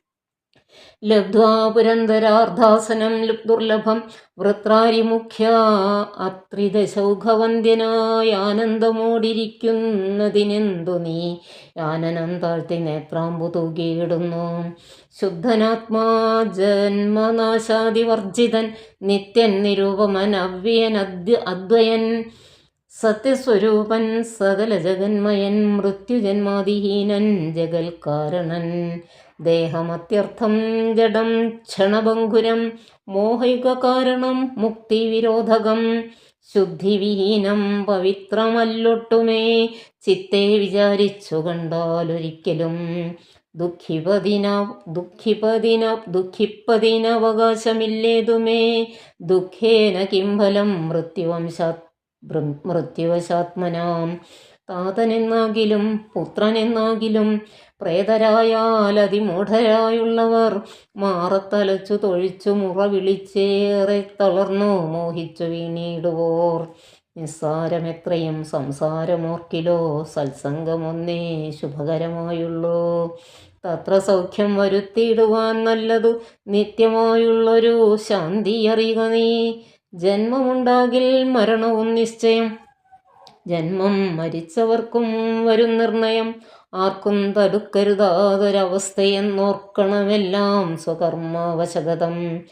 ലബ്ധ്വാ പുരന്തരാർദ്ധാസനം ദുർലഭം വൃത്രാരിമുഖ്യ അത്രിദശൗഘവന്ദ്യനായ ആനന്ദമോടിരിക്കുന്നതിനെന്തു നീ ആനനം താഴ്ത്തി നേത്രാമ്പു തൂകിയിടുന്നു. ശുദ്ധനാത്മാ ജന്മനാശാദിവർജിതൻ നിത്യൻ നിരൂപമൻ അവ്യയൻ അദ്വയൻ സത്യസ്വരൂപൻ സകല ജഗന്മയൻ മൃത്യുജന്മാദിഹീനൻ ജഗൽകാരണൻ ദേഹമത്യർത്ഥം ജഡം ക്ഷണഭംഗുരം മോഹയുഗകാരണം മുക്തിവിരോധകം ശുദ്ധിവിഹീനം പവിത്രമല്ലൊട്ടുമേ ചിത്തെ വിചാരിച്ചു കണ്ടാലൊരിക്കലും ദുഃഖിപ്പതിനവകാശമില്ലേതുമേ ദുഃഖേന കിംഫലം മൃത്യുവശാത്മനാം. താതനെന്നാകിലും പുത്രനെന്നാകിലും പ്രേതരായാൽ അതിമൂഢരായുള്ളവർ മാറത്തലച്ചു തൊഴിച്ചു മുറ വിളിച്ചേറെ തളർന്നു മോഹിച്ചു വീണിടുവോർ. നിസ്സാരമെത്രയും സംസാരമോർക്കിലോ സത്സംഗമൊന്നേ ശുഭകരമായുള്ളൂ. തത്ര സൗഖ്യം വരുത്തിയിടുവാൻ നല്ലതു നിത്യമായുള്ളൊരു ശാന്തി അറിയുക നീ. ജന്മമുണ്ടാകിൽ മരണവും നിശ്ചയം. ജന്മം മരിച്ചവർക്കും വരും നിർണയം. ആർക്കും തടുക്കരുതാതൊരവസ്ഥയെന്നോർക്കണമെല്ലാം സ്വകർമാവശകതം.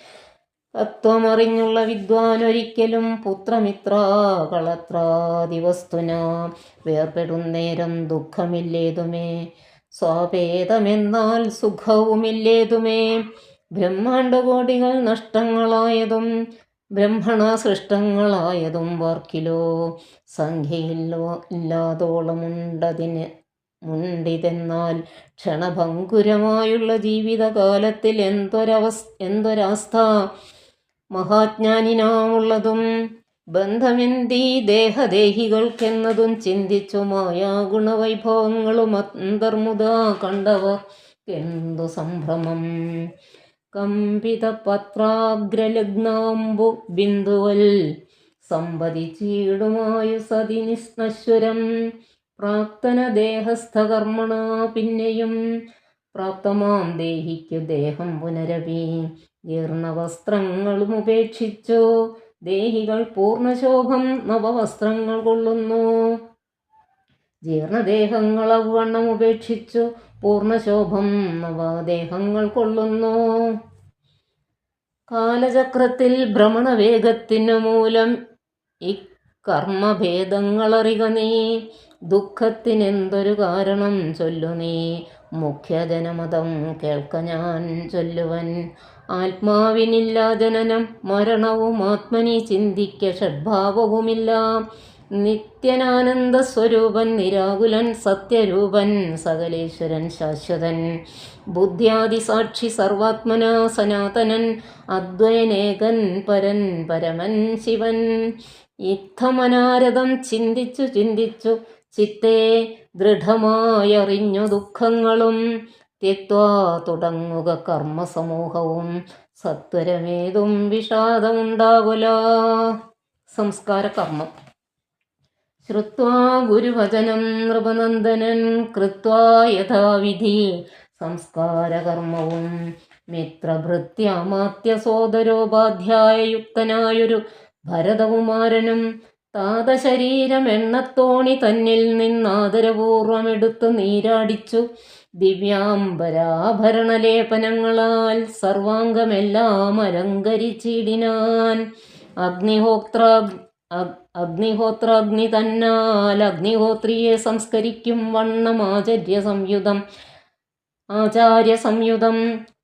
തത്വമറിഞ്ഞുള്ള വിദ്വാനൊരിക്കലും പുത്രമിത്രാകളത്രാദിവസ്തുന വേർപെടുന്നേരം ദുഃഖമില്ലേതുമേ സ്വാപേതമെന്നാൽ സുഖവുമില്ലേതുമേ. ബ്രഹ്മാണ്ടകോടികൾ നഷ്ടങ്ങളായതും ബ്രഹ്മണ സൃഷ്ടങ്ങളായതും വാർക്കിലോ സംഖ്യയില്ലാതോളമുണ്ടിതെന്നാൽ ക്ഷണഭംഗുരമായുള്ള ജീവിതകാലത്തിൽ എന്തൊരവസ്ഥ മഹാജ്ഞാനിനാമുള്ളതും. ബന്ധമെന്തീ ദേഹദേഹികൾക്കെന്നതും ചിന്തിച്ചു മായാഗുണവൈഭവങ്ങളും അന്തർമുദാ കണ്ടവർ എന്തു സംഭ്രമം. കമ്പിതപത്രാഗ്രലഗ്നാംബു ബിന്ദുവൽ സമ്പതിച്ചീടുമായു സതി നശ്വരം. പ്രാക്തന ദേഹസ്ഥകർമ്മണ പിന്നെയും പ്രാപ്തമാം ദേഹിക്കു ദേഹം പുനരപി. ജീർണവസ്ത്രങ്ങളും ഉപേക്ഷിച്ചു ദേഹികൾ പൂർണ്ണശോഭം നവവസ്ത്രങ്ങൾ കൊള്ളുന്നു. ജീർണദേഹങ്ങൾ അവണ്ണം ഉപേക്ഷിച്ചു പൂർണ്ണശോഭം നവദേഹങ്ങൾ കൊള്ളുന്നു. കാലചക്രത്തിൽ ഭ്രമണവേഗത്തിനു മൂലം ഇക്കർമ്മഭേദങ്ങളറിക നീ. ദുഃഖത്തിനെന്തൊരു കാരണം ചൊല്ലു നീ. മുഖ്യജനമതം കേൾക്ക ഞാൻ ചൊല്ലുവൻ. ആത്മാവിനില്ല ജനനം മരണവും ആത്മനി ചിന്തിക്ക ഷഡ്ഭാവവുമില്ല. നിത്യനാനന്ദ സ്വരൂപൻ നിരാകുലൻ സത്യരൂപൻ സകലേശ്വരൻ ശാശ്വതൻ. ബുദ്ധ്യാദി സാക്ഷി സർവാത്മനാ സനാതനൻ അദ്വയനേകൻ പരൻ പരമൻ ശിവൻ. ഇത്തമനാരദം ചിന്തിച്ചു ചിന്തിച്ചു ചിത്തേ ദൃഢമായറിഞ്ഞു ദുഃഖങ്ങളും ത്യക്വാ തുടങ്ങുക കർമ്മസമൂഹവും സത്വരമേതും വിഷാദമുണ്ടാകുല. സംസ്കാര കർമ്മം. ശ്രുത്വാ ഗുരുവചനം നൃപനന്ദനൻ കൃത്വാ യഥാവിധി സംസ്കാരകർമ്മവും. മിത്രഭൃത്യാമാത്യ സോദരോപാധ്യായയുക്തനായൊരു ഭരതകുമാരനും താതശരീരമെണ്ണത്തോണി തന്നിൽ നിന്നാദരപൂർവമെടുത്തു നീരാടിച്ചു ദിവ്യാംബരാഭരണലേപനങ്ങളാൽ സർവാംഗമെല്ലാം അലങ്കരിച്ചിടിനാൻ. അഗ്നിഹോത്രാഗ്നി തന്നാൽ അഗ്നിഹോത്രിയെ സംസ്കരിക്കും വണ്ണം ആചാര്യസംയുതം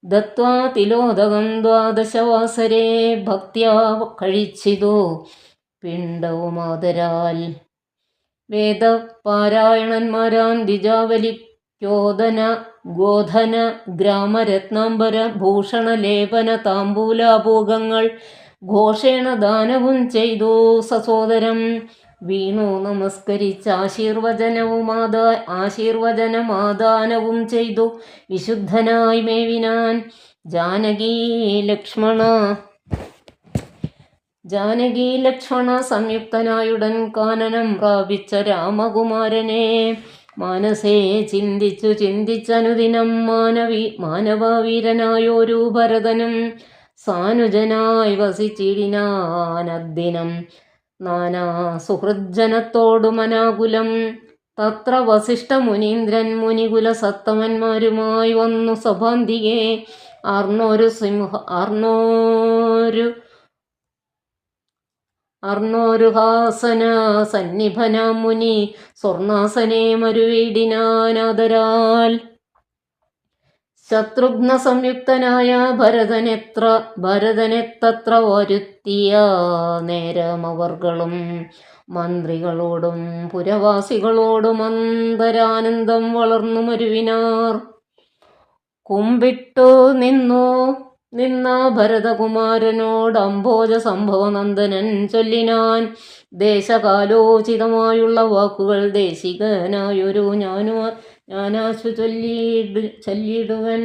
ദത്വാ തിലോദകം ദ്വാദശവാസരേ ഭക്ത്യാ കഴിച്ചിതു പിണ്ടവുമാദരാൽ. വേദപാരായണന്മാരാൻ ദ്വിജാവലിക്യോദന ഗോധന ഗ്രാമരത്നാംബര ഭൂഷണലേപന താംബൂലാഭോഗങ്ങൾ ഘോഷേണ ദാനവും ചെയ്തു സസോദരം. വീണു നമസ്കരിച്ച് ആശീർവചനമാദാനവും ചെയ്തു വിശുദ്ധനായി മേവിനാൻ. ജാനകി ലക്ഷ്മണ സംയുക്തനായുടൻ കാനനം പ്രാപിച്ച രാമകുമാരനെ മാനസേ ചിന്തിച്ചനുദിനം മാനവീരനായോരു ഭരതനും സാനുജനായി വസിച്ചിടിനാനദ്ദിനം. നാനാ സുഹൃജ്ജനത്തോടുമനാകുലം തത്ര വസിഷ്ഠ മുനീന്ദ്രൻ മുനികുല സത്തമന്മാരുമായി വന്നു സഭാന്തികെ. അർണോരുഹാസന സന്നിഭനാം മുനി സ്വർണാസനെ മരുവിടിനാനാദരാൽ. ശത്രുഘ്ന സംയുക്തനായ ഭരതനെത്തത്ര വരുത്തിയ നേരമവർകളും മന്ത്രികളോടും പുരവാസികളോടും അന്തരാനന്ദം വളർന്നു മരുവിനാർ. കുമ്പിട്ടു നിന്ന ഭരതകുമാരനോട് അംഭോജ സംഭവനന്ദനൻ ചൊല്ലിനാൻ. ദേശകാലോചിതമായുള്ള വാക്കുകൾ ദേശികനായൊരു ഞാനാശു ചൊല്ലിടുവൻ.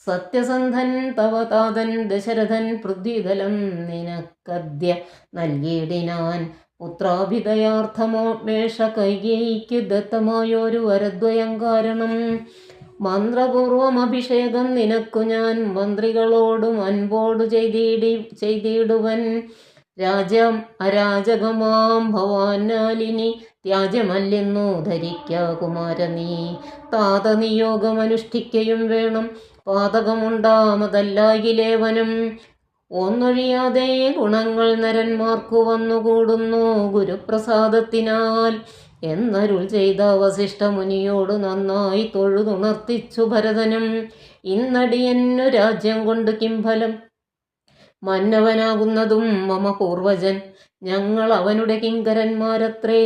സത്യസന്ധൻ തവ താതൻ ദശരഥൻ പൃഥ്വിതലം നിനക്കദ്യ നൽകിയിടിനാൻ. പുത്രാഭിതയാർത്ഥമോമേഷ കൈകേയിക്കു ദത്തമായൊരു വരദ്വയം കാരണം. മന്ത്രപൂർവം അഭിഷേകം നിനക്കു ഞാൻ മന്ത്രികളോടും അൻപോടു ചെയ്തിടുവൻ. രാജ്യം അരാജകമാം ഭവാനാലിനി ത്യാജ്യമല്ലെന്നു ധരിക്ക കുമാര നീ. താതനിയോഗമനുഷ്ഠിക്കയും വേണം പാതകമുണ്ടാമതല്ലാകിലേവനും. ഒന്നൊഴിയാതെ ഗുണങ്ങൾ നരന്മാർക്കു വന്നുകൂടുന്നു ഗുരുപ്രസാദത്തിനാൽ എന്നരുൾ ചെയ്ത വസിഷ്ഠമുനിയോട് നന്നായി തൊഴുതുണർത്തിച്ചു ഭരതനും. ഇന്നടിയന്നു രാജ്യം കൊണ്ട് കിംഫലം, മന്നവനാകുന്നതും മമ പൂർവജൻ. ഞങ്ങൾ അവനുടെ കിങ്കരന്മാരത്രേ,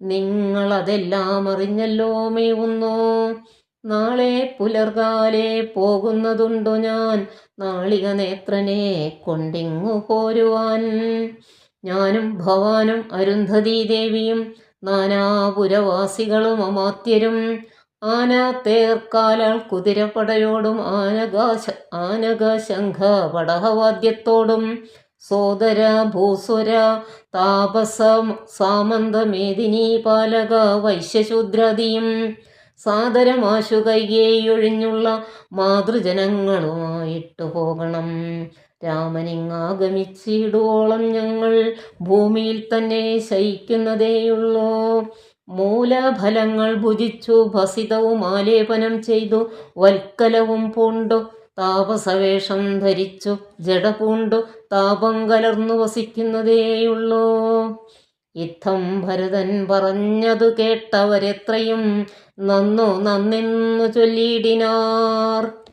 നിങ്ങളതെല്ലാം അറിഞ്ഞല്ലോ മേവുന്നോ. നാളെ പുലർകാലെ പോകുന്നതുണ്ടു ഞാൻ നാളിക നേത്രനെ കൊണ്ടിങ്ങു പോരുവാൻ. ഞാനും ഭവാനും അരുന്ധതീ ദേവിയും നാനാപുരവാസികളും അമാത്യരും ആന തേർക്കാലാൾ കുതിരപ്പടയോടും ആനകശംഖ പടഹവാദ്യത്തോടും സോദര ഭൂസുര താപസ സാമന്ത മേദിനി പാലക വൈശ്യശൂദ്രാദിയും സാദരമാശു കൈകേയൊഴിഞ്ഞുള്ള മാതൃജനങ്ങളുമായിട്ടു പോകണം. രാമനിങ്ങാഗമിച്ചിടുവോളം ഞങ്ങൾ ഭൂമിയിൽ തന്നെ ശയിക്കുന്നതേയുള്ളൂ. മൂലഫലങ്ങൾ ഭുജിച്ചു ഭസിതവും ആലേപനം ചെയ്തു വൽക്കലവും പൂണ്ടു താപസവേഷം ധരിച്ചു ജട പൂണ്ടു താപം കലർന്നു വസിക്കുന്നതേയുള്ളൂ. ഇത്തം ഭരതൻ പറഞ്ഞതു കേട്ടവരെത്രയും നന്നു നന്നെന്നു ചൊല്ലിയിടിനാർ.